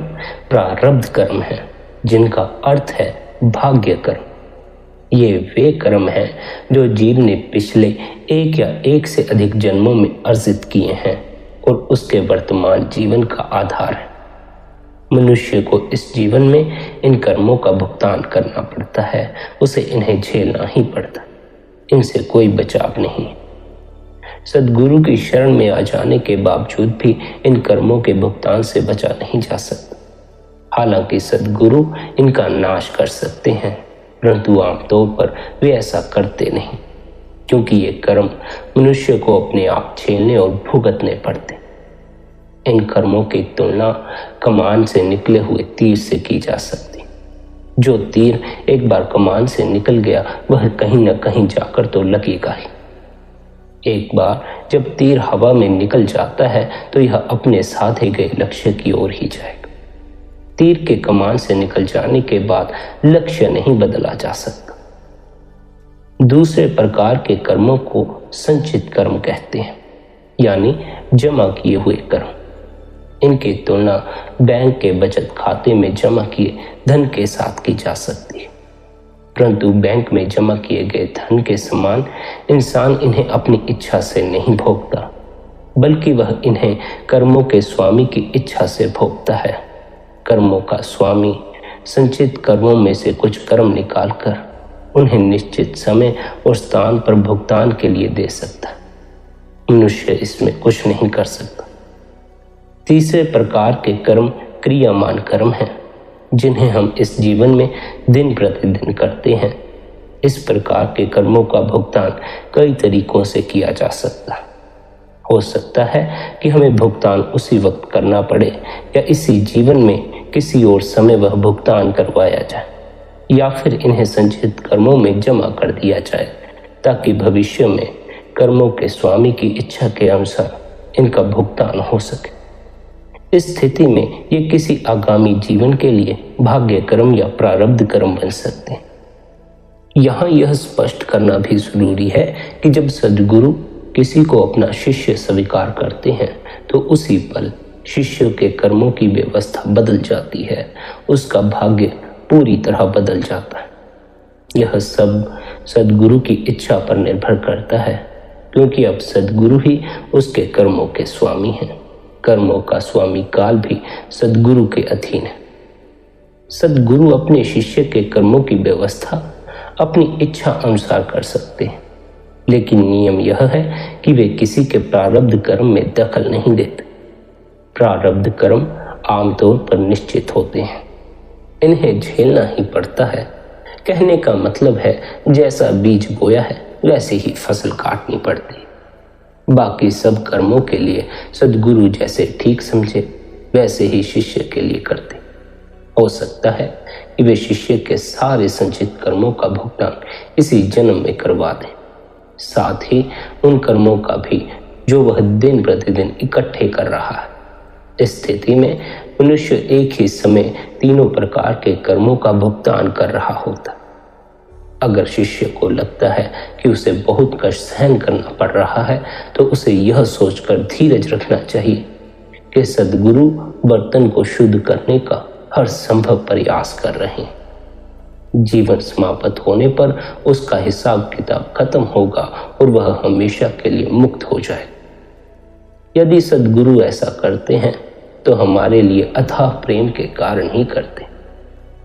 प्रारब्ध कर्म हैं, जिनका अर्थ है भाग्य कर्म। ये वे कर्म हैं जो जीव ने पिछले एक या एक से अधिक जन्मों में अर्जित किए हैं और उसके वर्तमान जीवन का आधार है। मनुष्य को इस जीवन में इन कर्मों का भुगतान करना पड़ता है, उसे इन्हें झेलना ही पड़ता, इनसे कोई बचाव नहीं। सद्गुरु की शरण में आ जाने के बावजूद भी इन कर्मों के भुगतान से बचा नहीं जा सकता। हालांकि सद्गुरु इनका नाश कर सकते हैं, परंतु आमतौर पर वे ऐसा करते नहीं, क्योंकि ये कर्म मनुष्य को अपने आप झेलने और भुगतने पड़ते। इन कर्मों की तुलना कमान से निकले हुए तीर से की जा सकती। जो तीर एक बार कमान से निकल गया वह कहीं न कहीं जाकर तो लगेगा ही। एक बार जब तीर हवा में निकल जाता है तो यह अपने साधे गए लक्ष्य की ओर ही जाएगा। तीर के कमान से निकल जाने के बाद लक्ष्य नहीं बदला जा सकता। दूसरे प्रकार के कर्मों को संचित कर्म कहते हैं, यानी जमा किए हुए कर्म। इनकी तुलना बैंक के बचत खाते में जमा किए धन के साथ की जा सकती है, परंतु बैंक में जमा किए गए धन के समान इंसान इन्हें अपनी इच्छा से नहीं भोगता, बल्कि वह इन्हें कर्मों के स्वामी की इच्छा से भोगता है। कर्मों का स्वामी संचित कर्मों में से कुछ कर्म निकालकर उन्हें निश्चित समय और स्थान पर भुगतान के लिए दे सकता है। मनुष्य इसमें कुछ नहीं कर सकता। तीसरे प्रकार के कर्म क्रियामान कर्म हैं, जिन्हें हम इस जीवन में दिन प्रतिदिन करते हैं। इस प्रकार के कर्मों का भुगतान कई तरीकों से किया जा सकता है। हो सकता है कि हमें भुगतान उसी वक्त करना पड़े या इसी जीवन में किसी और समय वह भुगतान करवाया जाए, या फिर इन्हें संचित कर्मों में जमा कर दिया जाए ताकि भविष्य में कर्मों के स्वामी की इच्छा के अनुसार इनका भुगतान हो सके। इस स्थिति में ये किसी आगामी जीवन के लिए भाग्य कर्म या प्रारब्ध कर्म बन सकते हैं। यहाँ यह स्पष्ट करना भी जरूरी है कि जब सद्गुरु किसी को अपना शिष्य स्वीकार करते हैं तो उसी पल शिष्य के कर्मों की व्यवस्था बदल जाती है, उसका भाग्य पूरी तरह बदल जाता है। यह सब सद्गुरु की इच्छा पर निर्भर करता है, क्योंकि अब सद्गुरु ही उसके कर्मों के स्वामी हैं। कर्मों का स्वामी काल भी सद्गुरु के अधीन है। सद्गुरु अपने शिष्य के कर्मों की व्यवस्था अपनी इच्छा अनुसार कर सकते हैं। लेकिन नियम यह है कि वे किसी के प्रारब्ध कर्म में दखल नहीं देते। प्रारब्ध कर्म आमतौर पर निश्चित होते हैं, इन्हें झेलना ही पड़ता है। कहने का मतलब है, जैसा बीज बोया है वैसे ही फसल काटनी पड़ती है। बाकी सब कर्मों के लिए सद्गुरु जैसे ठीक समझे वैसे ही शिष्य के लिए करते। हो सकता है कि वे शिष्य के सारे संचित कर्मों का भुगतान इसी जन्म में करवा दें, साथ ही उन कर्मों का भी जो वह दिन प्रतिदिन इकट्ठे कर रहा है। इस स्थिति में मनुष्य एक ही समय तीनों प्रकार के कर्मों का भुगतान कर रहा होता। अगर शिष्य को लगता है कि उसे बहुत कष्ट सहन करना पड़ रहा है, तो उसे यह सोचकर धीरज रखना चाहिए कि सद्गुरु बर्तन को शुद्ध करने का हर संभव प्रयास कर रहे हैं। जीवन समाप्त होने पर उसका हिसाब किताब खत्म होगा और वह हमेशा के लिए मुक्त हो जाएगा। यदि सद्गुरु ऐसा करते हैं तो हमारे लिए अथाह प्रेम के कारण ही करते।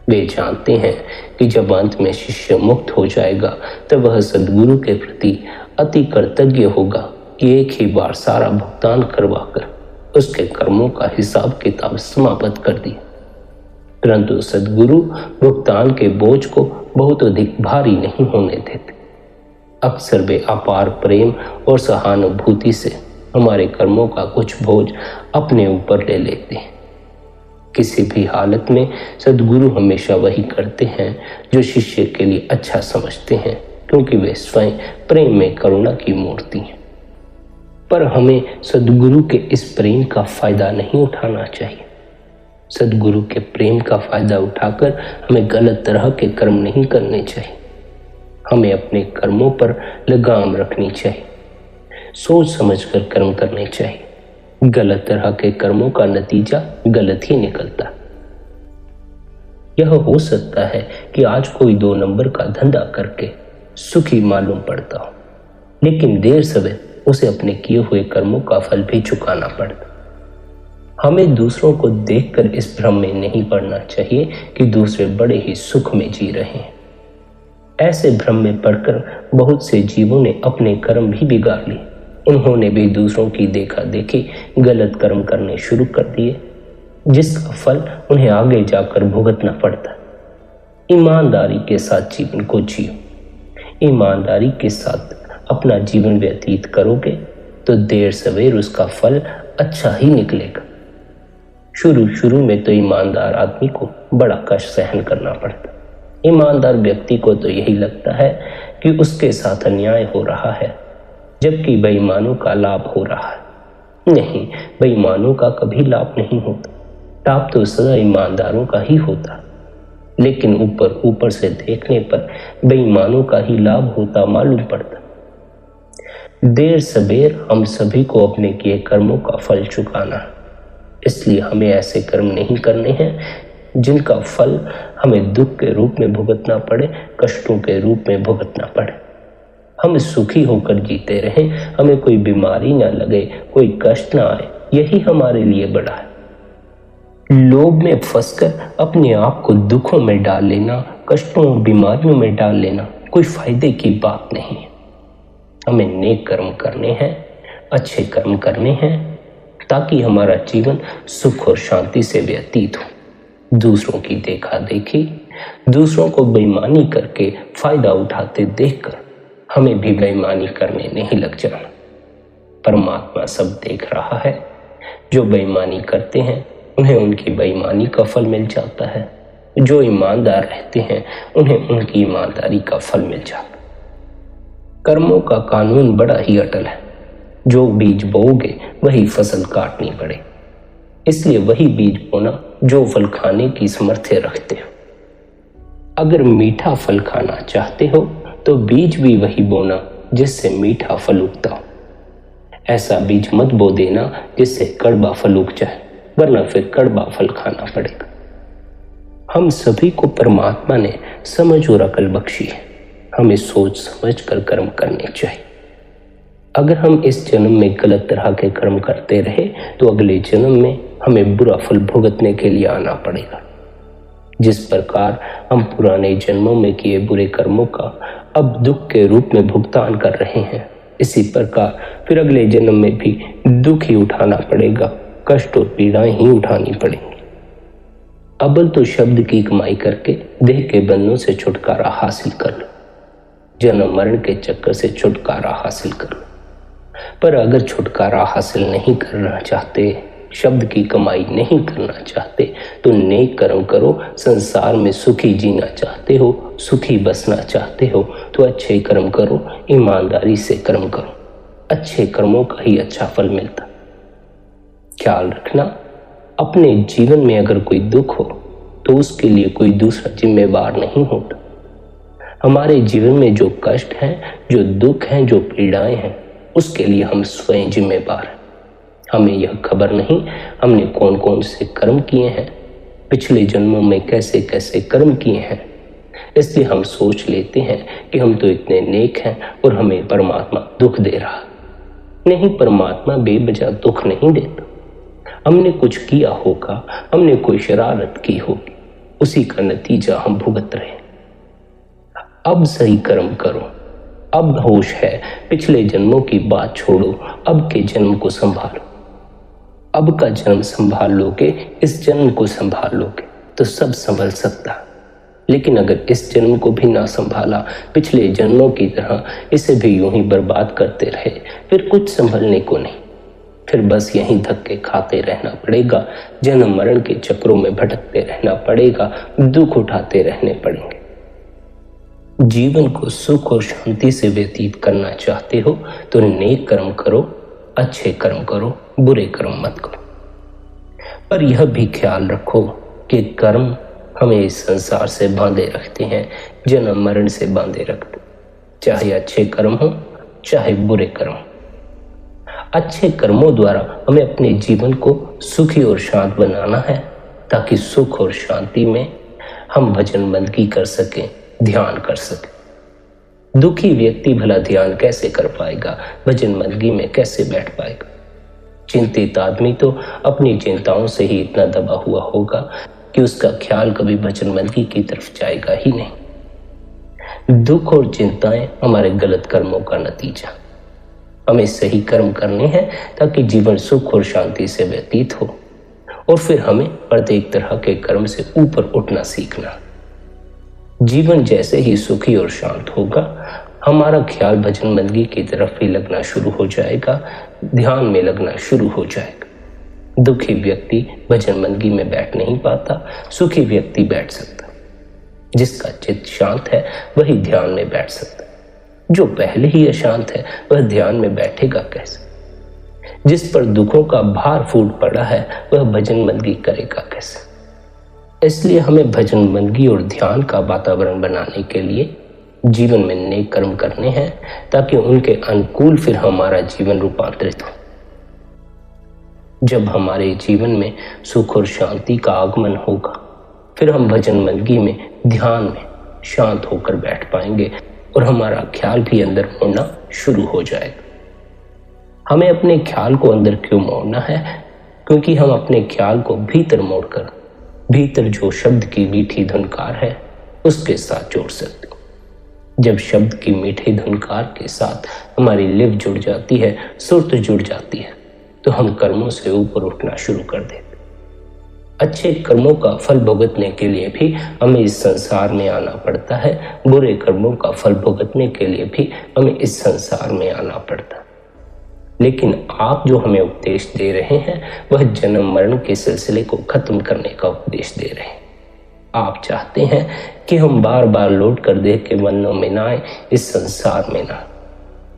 वे जानते हैं कि जब अंत में शिष्य मुक्त हो जाएगा तब वह सद्गुरु के प्रति अति कृतज्ञ होगा कि एक ही बार सारा भुगतान करवाकर उसके कर्मों का हिसाब किताब समाप्त कर दिया। परंतु सद्गुरु भुगतान के बोझ को बहुत अधिक भारी नहीं होने देते। अक्सर वे अपार प्रेम और सहानुभूति से हमारे कर्मों का कुछ बोझ अपने ऊपर ले लेते हैं। किसी भी हालत में सद्गुरु हमेशा वही करते हैं जो शिष्य के लिए अच्छा समझते हैं, क्योंकि वे स्वयं प्रेम में करुणा की मूर्ति हैं। पर हमें सद्गुरु के इस प्रेम का फायदा नहीं उठाना चाहिए। सद्गुरु के प्रेम का फायदा उठाकर हमें गलत तरह के कर्म नहीं करने चाहिए। हमें अपने कर्मों पर लगाम रखनी चाहिए, सोच समझकर कर्म करने चाहिए। गलत तरह के कर्मों का नतीजा गलत ही निकलता। यह हो सकता है कि आज कोई 2 नंबर का धंधा करके सुखी मालूम पड़ता हो, लेकिन देर सवेर उसे अपने किए हुए कर्मों का फल भी चुकाना पड़ता। हमें दूसरों को देखकर इस भ्रम में नहीं पड़ना चाहिए कि दूसरे बड़े ही सुख में जी रहे हैं। ऐसे भ्रम में पड़कर बहुत से जीवों ने अपने कर्म भी बिगाड़ लिए। उन्होंने भी दूसरों की देखा देखी गलत कर्म करने शुरू कर दिए, जिसका फल उन्हें आगे जाकर भुगतना पड़ता। ईमानदारी के साथ जीवन को जियो। ईमानदारी के साथ अपना जीवन व्यतीत करोगे तो देर सवेर उसका फल अच्छा ही निकलेगा। शुरू में तो ईमानदार आदमी को बड़ा कष्ट सहन करना पड़ता। ईमानदार व्यक्ति को तो यही लगता है कि उसके साथ अन्याय हो रहा है, जबकि बेईमानों का लाभ हो रहा है। नहीं, बेईमानों का कभी लाभ नहीं होता। लाभ तो सदा ईमानदारों का ही होता, लेकिन ऊपर से देखने पर बेईमानों का ही लाभ होता मालूम पड़ता। देर सबेर हम सभी को अपने किए कर्मों का फल चुकाना है, इसलिए हमें ऐसे कर्म नहीं करने हैं जिनका फल हमें दुख के रूप में भुगतना पड़े, कष्टों के रूप में भुगतना पड़े। हम सुखी होकर जीते रहें, हमें कोई बीमारी ना लगे, कोई कष्ट ना आए, यही हमारे लिए बड़ा है। लोभ में फंसकर अपने आप को दुखों में डाल लेना, कष्टों और बीमारियों में डाल लेना कोई फायदे की बात नहीं है। हमें नेक कर्म करने हैं, अच्छे कर्म करने हैं, ताकि हमारा जीवन सुख और शांति से व्यतीत हो। दूसरों की देखा देखी, दूसरों को बेईमानी करके फायदा उठाते देखकर हमें भी बेईमानी करने नहीं लग जाना। परमात्मा सब देख रहा है। जो बेईमानी करते हैं उन्हें उनकी बेईमानी का फल मिल जाता है, जो ईमानदार रहते हैं उन्हें उनकी ईमानदारी का फल मिल जाता है। कर्मों का कानून बड़ा ही अटल है। जो बीज बोओगे वही फसल काटनी पड़े, इसलिए वही बीज बोना जो फल खाने की सामर्थ्य रखते हो। अगर मीठा फल खाना चाहते हो तो बीज भी वही बोना जिससे मीठा फल उगता हो। ऐसा बीज मत बो देना जिससे कड़वा फल उग जाए, वरना फिर कड़वा फल खाना पड़ेगा। हम सभी को परमात्मा ने समझ और अकल बख्शी है। हमें सोच समझ कर कर्म करने चाहिए। अगर हम इस जन्म में गलत तरह के कर्म करते रहे तो अगले जन्म में हमें बुरा फल भुगतने के लिए आना पड़ेगा। जिस प्रकार हम पुराने जन्मों में किए बुरे कर्मों का अब दुख के रूप में भुगतान कर रहे हैं। इसी प्रकार फिर अगले जन्म में भी दुख ही उठाना पड़ेगा, कष्ट और पीड़ाएं ही उठानी पड़ेंगी। अबल तो शब्द की कमाई करके देह के बंधनों से छुटकारा हासिल कर लो, जन्म मरण के चक्कर से छुटकारा हासिल कर लो। पर अगर छुटकारा हासिल नहीं करना चाहते, शब्द की कमाई नहीं करना चाहते, तो नेक कर्म करो। संसार में सुखी जीना चाहते हो, सुखी बसना चाहते हो, तो अच्छे कर्म करो, ईमानदारी से कर्म करो। अच्छे कर्मों का ही अच्छा फल मिलता। ख्याल रखना, अपने जीवन में अगर कोई दुख हो तो उसके लिए कोई दूसरा जिम्मेवार नहीं होता। हमारे जीवन में जो कष्ट हैं, जो दुख हैं, जो पीड़ाएं हैं, उसके लिए हम स्वयं जिम्मेवार हैं। हमें यह खबर नहीं हमने कौन कौन से कर्म किए हैं, पिछले जन्मों में कैसे कैसे कर्म किए हैं। इसलिए हम सोच लेते हैं कि हम तो इतने नेक हैं और हमें परमात्मा दुख दे रहा। नहीं, परमात्मा बेवजह दुख नहीं देता। हमने कुछ किया होगा, हमने कोई शरारत की होगी, उसी का नतीजा हम भुगत रहे। अब सही कर्म करो, अब होश है, पिछले जन्मों की बात छोड़ो, अब के जन्म को संभालो। अब का जन्म संभाल लोगे, इस जन्म को संभाल लोगे तो सब संभल सकता। लेकिन अगर इस जन्म को भी ना संभाला, पिछले जन्मों की तरह इसे भी यूं ही बर्बाद करते रहे, फिर कुछ संभलने को नहीं। फिर बस यहीं धक्के खाते रहना पड़ेगा, जन्म मरण के चक्रों में भटकते रहना पड़ेगा, दुख उठाते रहने पड़ेंगे। जीवन को सुख और शांति से व्यतीत करना चाहते हो तो नेक कर्म करो, अच्छे कर्म करो, बुरे कर्म मत करो। पर यह भी ख्याल रखो कि कर्म हमें इस संसार से बांधे रखते हैं, जन्म मरण से बांधे रखते, चाहे अच्छे कर्म हो चाहे बुरे कर्म। अच्छे कर्मों द्वारा हमें अपने जीवन को सुखी और शांत बनाना है, ताकि सुख और शांति में हम भजन बंदगी कर सकें, ध्यान कर सकें। दुखी व्यक्ति भला ध्यान कैसे कर पाएगा, भजन बंदगी में कैसे बैठ पाएगा। चिंतित आदमी तो अपनी चिंताओं से ही इतना दबा हुआ होगा कि उसका ख्याल कभी भजन बंदगी की तरफ जाएगा ही नहीं। दुख और चिंताएं हमारे गलत कर्मों का नतीजा। हमें सही कर्म करने हैं ताकि जीवन सुख और शांति से व्यतीत हो, और फिर हमें प्रत्येक तरह के कर्म से ऊपर उठना सीखना। जीवन जैसे ही सुखी और शांत होगा, हमारा ख्याल भजन बंदगी की तरफ ही लगना शुरू हो जाएगा, ध्यान में लगना शुरू हो जाएगा। दुखी व्यक्ति भजन बंदगी में बैठ नहीं पाता, सुखी व्यक्ति बैठ सकता। जिसका चित्त शांत है वही ध्यान में बैठ सकता। जो पहले ही अशांत है वह ध्यान में बैठेगा कैसे? जिस पर दुखों का भार फूट पड़ा है वह भजन बंदगी करेगा कैसे? इसलिए हमें भजन बंदगी और ध्यान का वातावरण बनाने के लिए जीवन में नेक कर्म करने हैं, ताकि उनके अनुकूल फिर हमारा जीवन रूपांतरित हो। जब हमारे जीवन में सुख और शांति का आगमन होगा, फिर हम भजन बंदगी में, ध्यान में शांत होकर बैठ पाएंगे और हमारा ख्याल भी अंदर मोड़ना शुरू हो जाएगा। हमें अपने ख्याल को अंदर क्यों मोड़ना है? क्योंकि हम अपने ख्याल को भीतर मोड़कर भीतर जो शब्द की मीठी धुनकार है उसके साथ जोड़ सकते। जब शब्द की मीठी धुनकार के साथ हमारी लिव जुड़ जाती है, सुरत जुड़ जाती है, तो हम कर्मों से ऊपर उठना शुरू कर देते। अच्छे कर्मों का फल भुगतने के लिए भी हमें इस संसार में आना पड़ता है, बुरे कर्मों का फल भुगतने के लिए भी हमें इस संसार में आना पड़ता है। लेकिन आप जो हमें उपदेश दे रहे हैं वह जन्म मरण के सिलसिले को खत्म करने का उपदेश दे रहे हैं। आप चाहते हैं कि हम बार बार लौट कर देह के बंधनों में ना आए, इस संसार में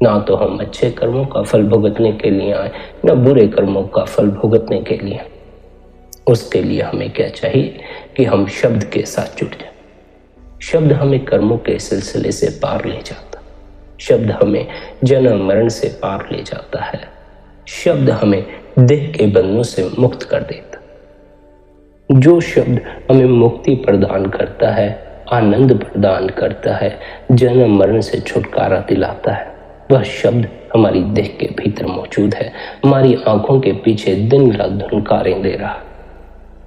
ना तो हम अच्छे कर्मों का फल भुगतने के लिए आए, ना बुरे कर्मों का फल भुगतने के लिए। उसके लिए हमें क्या चाहिए कि हम शब्द के साथ जुड़ जाए। शब्द हमें कर्मों के सिलसिले से पार ले जाता, शब्द हमें जन्म मरण से पार ले जाता है, शब्द हमें देह के बंधनों से मुक्त कर देता। जो शब्द हमें मुक्ति प्रदान करता है, आनंद प्रदान करता है, जन्म मरण से छुटकारा दिलाता है, वह शब्द हमारी देह के भीतर मौजूद है, हमारी आंखों के पीछे दिन रात धुनकारें दे रहा।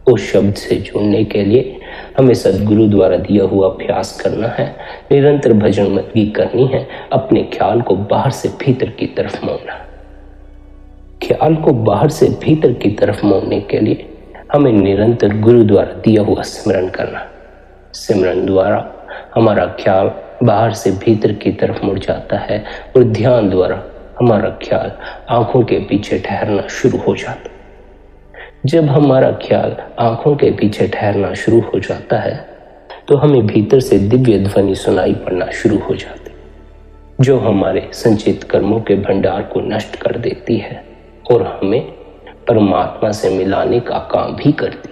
उस शब्द से जुड़ने के लिए हमें सदगुरु द्वारा दिया हुआ अभ्यास करना है, निरंतर भजन मदगी करनी है, अपने ख्याल को बाहर से भीतर की तरफ मोड़ना। ख्याल को बाहर से भीतर की तरफ मोड़ने के लिए हमें निरंतर गुरु द्वारा दिया हुआ सिमरन करना। सिमरन द्वारा हमारा ख्याल बाहर से भीतर की तरफ मुड़ जाता है और ध्यान द्वारा हमारा ख्याल आंखों के पीछे ठहरना शुरू हो जाता है। जब हमारा ख्याल आंखों के पीछे ठहरना शुरू हो जाता है तो हमें भीतर से दिव्य ध्वनि सुनाई पड़ना शुरू हो जाती, जो हमारे संचित कर्मों के भंडार को नष्ट कर देती है और हमें परमात्मा से मिलाने का काम भी करती।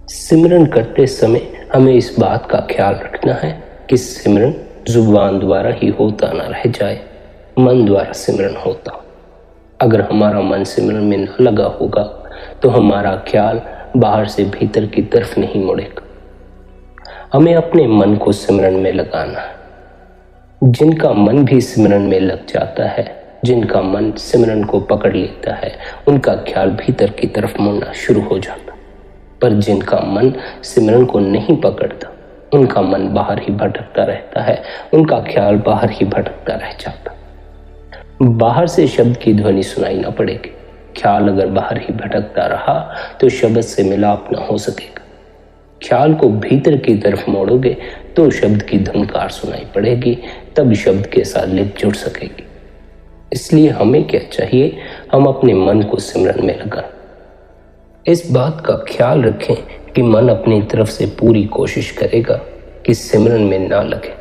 सिमरन करते समय हमें इस बात का ख्याल रखना है कि सिमरन जुबान द्वारा ही होता ना रह जाए, मन द्वारा सिमरन होता। अगर हमारा मन सिमरन में न लगा होगा तो हमारा ख्याल बाहर से भीतर की तरफ नहीं मुड़ेगा। हमें अपने मन को सिमरन में लगाना है। जिनका मन भी सिमरन में लग जाता है, जिनका मन सिमरन को पकड़ लेता है, उनका ख्याल भीतर की तरफ मुड़ना शुरू हो जाता। पर जिनका मन सिमरन को नहीं पकड़ता, उनका मन बाहर ही भटकता रहता है, उनका ख्याल बाहर ही भटकता रह जाता। बाहर से शब्द की ध्वनि सुनाई ना पड़ेगी। ख्याल अगर बाहर ही भटकता रहा तो शब्द से मिलाप ना हो सकेगा। ख्याल को भीतर की तरफ मोड़ोगे तो शब्द की धुनकार सुनाई पड़ेगी, तब शब्द के साथ लिप जुड़ सकेगी। इसलिए हमें क्या चाहिए, हम अपने मन को सिमरन में लगाएं। इस बात का ख्याल रखें कि मन अपनी तरफ से पूरी कोशिश करेगा कि सिमरन में ना लगे।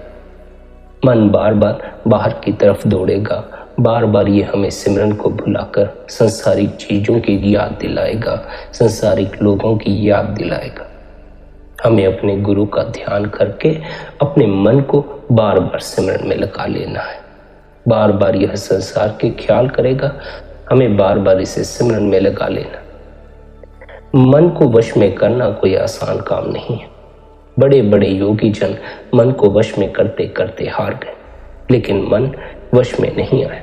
मन बार बार बाहर की तरफ दौड़ेगा, बार बार ये हमें सिमरन को भुलाकर संसारिक चीजों की याद दिलाएगा, संसारिक लोगों की याद दिलाएगा। हमें अपने गुरु का ध्यान करके अपने मन को बार बार सिमरन में लगा लेना है। बार बार यह संसार के ख्याल करेगा, हमें बार बार इसे सिमरन में लगा लेना। मन को वश में करना कोई आसान काम नहीं है। बड़े बड़े योगी जन मन को वश में करते करते हार गए, लेकिन मन वश में नहीं आया।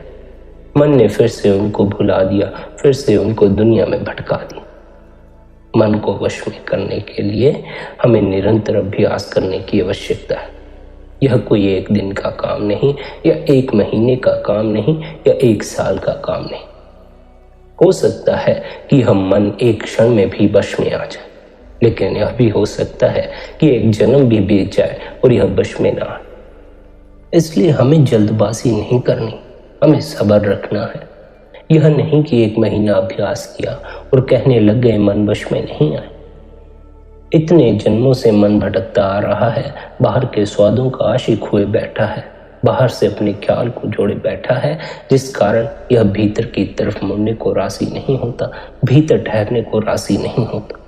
मन ने फिर से उनको भुला दिया, फिर से उनको दुनिया में भटका दिया। मन को वश में करने के लिए हमें निरंतर अभ्यास करने की आवश्यकता है। यह कोई एक दिन का काम नहीं, या एक महीने का काम नहीं, या एक साल का काम नहीं। हो सकता है कि यह मन एक क्षण में भी वश में आ जाए, लेकिन यह भी हो सकता है कि एक जन्म भी बीत जाए और यह वश में ना आए। इसलिए हमें जल्दबाजी नहीं करनी, हमें सब्र रखना है। यह नहीं कि एक महीना अभ्यास किया और कहने लग गए मन वश में नहीं आए। इतने जन्मों से मन भटकता आ रहा है, बाहर के स्वादों का आशिक हुए बैठा है, बाहर से अपने ख्याल को जोड़े बैठा है, जिस कारण यह भीतर की तरफ मुड़ने को राजी नहीं होता, भीतर ठहरने को राजी नहीं होता।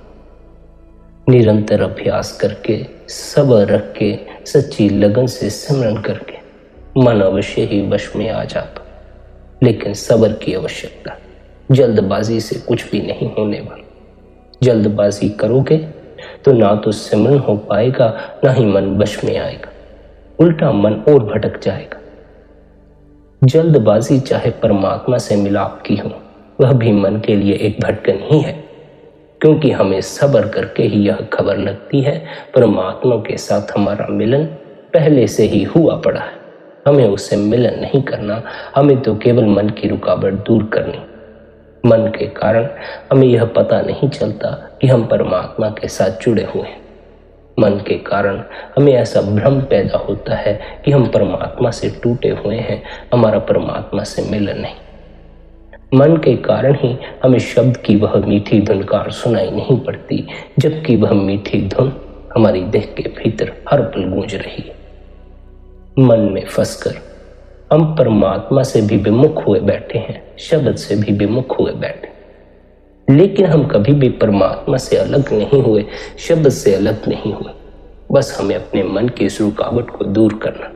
निरंतर अभ्यास करके, सब्र रख के, सच्ची लगन से सिमरन करके मन अवश्य ही वश में आ जाता, लेकिन सब्र की आवश्यकता। जल्दबाजी से कुछ भी नहीं होने वाला। जल्दबाजी करोगे तो ना तो सिमरन हो पाएगा, ना ही मन वश में आएगा, उल्टा मन और भटक जाएगा। जल्दबाजी चाहे परमात्मा से मिलाप की हो, वह भी मन के लिए एक भटकन ही है, क्योंकि हमें सब्र करके ही यह खबर लगती है परमात्मा के साथ हमारा मिलन पहले से ही हुआ पड़ा है। हमें उससे मिलन नहीं करना, हमें तो केवल मन की रुकावट दूर करनी। मन के कारण हमें यह पता नहीं चलता कि हम परमात्मा के साथ जुड़े हुए हैं। मन के कारण हमें ऐसा भ्रम पैदा होता है कि हम परमात्मा से टूटे हुए हैं, हमारा परमात्मा से मिलन नहीं। मन के कारण ही हमें शब्द की वह मीठी धुनकार सुनाई नहीं पड़ती, जबकि वह मीठी धुन हमारी देह के भीतर हर पल गूंज रही है। मन में फंसकर हम परमात्मा से भी विमुख हुए बैठे हैं, शब्द से भी विमुख हुए बैठे, लेकिन हम कभी भी परमात्मा से अलग नहीं हुए, शब्द से अलग नहीं हुए। बस हमें अपने मन की इस रुकावट को दूर करना।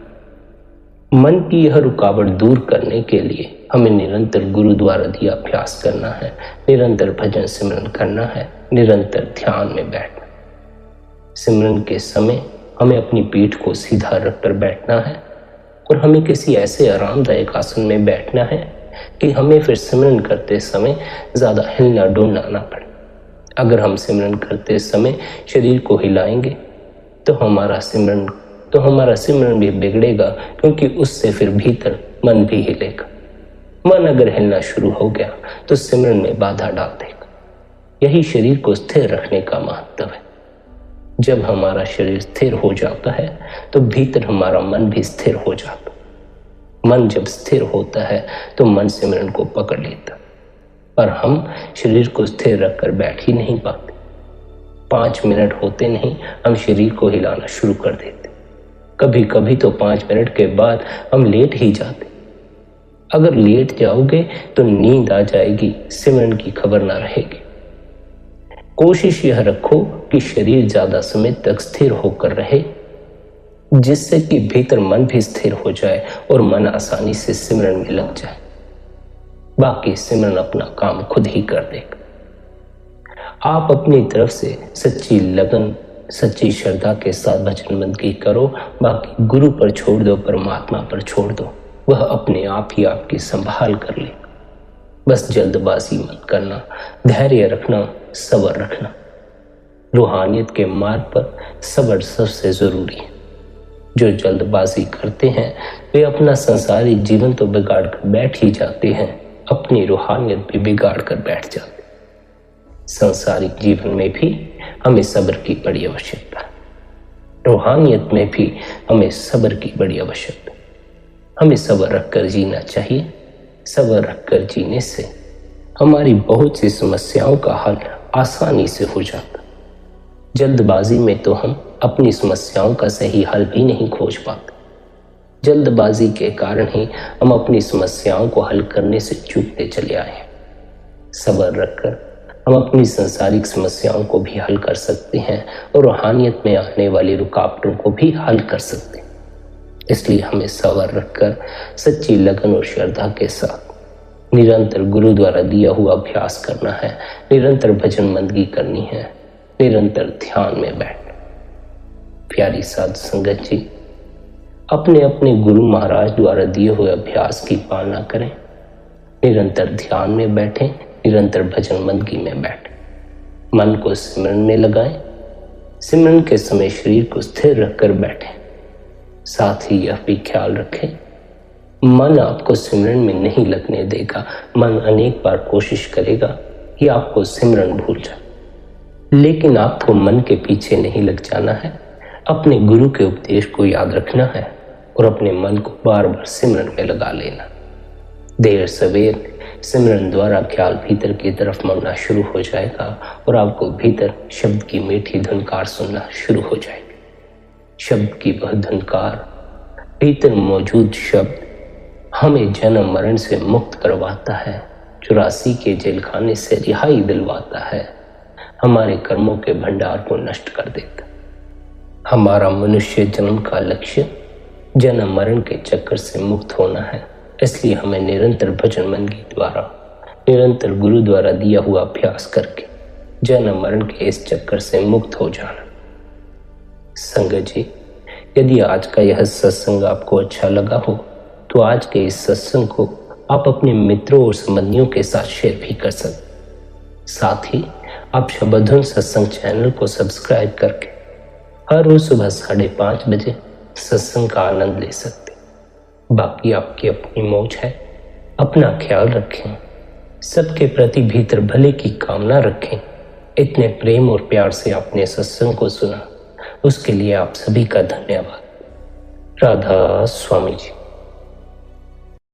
मन की यह रुकावट दूर करने के लिए हमें निरंतर गुरु द्वारा दिया अभ्यास करना है, निरंतर भजन सिमरन करना है, निरंतर ध्यान में बैठना। सिमरन के समय हमें अपनी पीठ को सीधा रखकर बैठना है और हमें किसी ऐसे आरामदायक आसन में बैठना है कि हमें फिर सिमरन करते समय ज्यादा हिलना डुलना ना पड़े। अगर हम सिमरन करते समय शरीर को हिलाएंगे तो हमारा सिमरन भी बिगड़ेगा, क्योंकि उससे फिर भीतर मन भी हिलेगा। मन अगर हिलना शुरू हो गया तो सिमरन में बाधा डाल देगा। यही शरीर को स्थिर रखने का महत्व है। जब हमारा शरीर स्थिर हो जाता है तो भीतर हमारा मन भी स्थिर हो जाता है। मन जब स्थिर होता है तो मन सिमरन को पकड़ लेता, पर हम शरीर को स्थिर रखकर बैठ ही नहीं पाते। 5 मिनट होते नहीं हम शरीर को हिलाना शुरू कर देते। कभी कभी तो 5 मिनट के बाद हम लेट ही जाते। अगर लेट जाओगे तो नींद आ जाएगी, सिमरन की खबर ना रहेगी। कोशिश यह रखो कि शरीर ज्यादा समय तक स्थिर होकर रहे, जिससे कि भीतर मन भी स्थिर हो जाए और मन आसानी से सिमरन में लग जाए। बाकी सिमरन अपना काम खुद ही कर देगा। आप अपनी तरफ से सच्ची लगन, सच्ची श्रद्धा के साथ भजन बंदगी करो। बाकी गुरु पर छोड़ दो, परमात्मा पर छोड़ दो, वह अपने आप ही आपकी संभाल कर लेगा। बस जल्दबाजी मत करना, धैर्य रखना, सब्र रखना। रूहानियत के मार्ग पर सब्र सबसे जरूरी है। जो जल्दबाजी करते हैं वे अपना संसारी जीवन तो बिगाड़ कर बैठ ही जाते हैं, अपनी रूहानियत भी बिगाड़ कर बैठ जाते हैं। सांसारिक जीवन में भी हमें सब्र की बड़ी आवश्यकता है, रूहानियत में भी हमें सब्र की बड़ी आवश्यकता है। हमें सब्र रखकर जीना चाहिए। सब्र रखकर जीने से हमारी बहुत सी समस्याओं का हल आसानी से हो जाता। जल्दबाजी में तो हम अपनी समस्याओं का सही हल भी नहीं खोज पाते। जल्दबाजी के कारण ही हम अपनी समस्याओं को हल करने से चूकते चले आए हैं। सब्र रखकर हम अपनी संसारिक समस्याओं को भी हल कर सकते हैं और रूहानियत में आने वाली रुकावटों को भी हल कर सकते हैं। इसलिए हमें सब्र रखकर सच्ची लगन और श्रद्धा के साथ निरंतर गुरु द्वारा दिया हुआ अभ्यास करना है, निरंतर भजन बंदगी करनी है, निरंतर ध्यान में बैठना। प्यारी साध संगत जी, अपने अपने गुरु महाराज द्वारा दिए हुए अभ्यास की पालना करें, निरंतर ध्यान में बैठें, निरंतर भजन बंदगी में बैठें। मन को सिमरन में लगाएं, सिमरन के समय शरीर को स्थिर रखकर बैठें। साथ ही यह भी ख्याल रखें, मन आपको सिमरन में नहीं लगने देगा। मन अनेक बार कोशिश करेगा कि आपको सिमरन भूल जाए, लेकिन आपको मन के पीछे नहीं लग जाना है। अपने गुरु के उपदेश को याद रखना है और अपने मन को बार बार सिमरन में लगा लेना। देर सवेर सिमरन द्वारा ख्याल भीतर की तरफ मुड़ना शुरू हो जाएगा और आपको भीतर शब्द की मीठी धुनकार सुनना शुरू हो जाएगी। शब्द की वह धुनकार, भीतर मौजूद शब्द हमें जन्म मरण से मुक्त करवाता है, 84 के जेल खाने से रिहाई दिलवाता है, हमारे कर्मों के भंडार को नष्ट कर देता। हमारा मनुष्य जन्म का लक्ष्य जन्म मरण के चक्कर से मुक्त होना है। इसलिए हमें निरंतर भजन बंदगी द्वारा, निरंतर गुरु द्वारा दिया हुआ अभ्यास करके जन्म मरण के इस चक्कर से मुक्त हो जाना। संगत जी, यदि आज का यह सत्संग आपको अच्छा लगा हो तो आज के इस सत्संग को आप अपने मित्रों और संबंधियों के साथ शेयर भी कर सकते। साथ ही आप शबधुन सत्संग चैनल को सब्सक्राइब करके हर रोज सुबह 5:30 बजे सत्संग का आनंद ले सकते। बाकी आपकी अपनी मौज है। अपना ख्याल रखें, सबके प्रति भीतर भले की कामना रखें। इतने प्रेम और प्यार से आपने सत्संग को सुना, उसके लिए आप सभी का धन्यवाद। राधा स्वामी जी।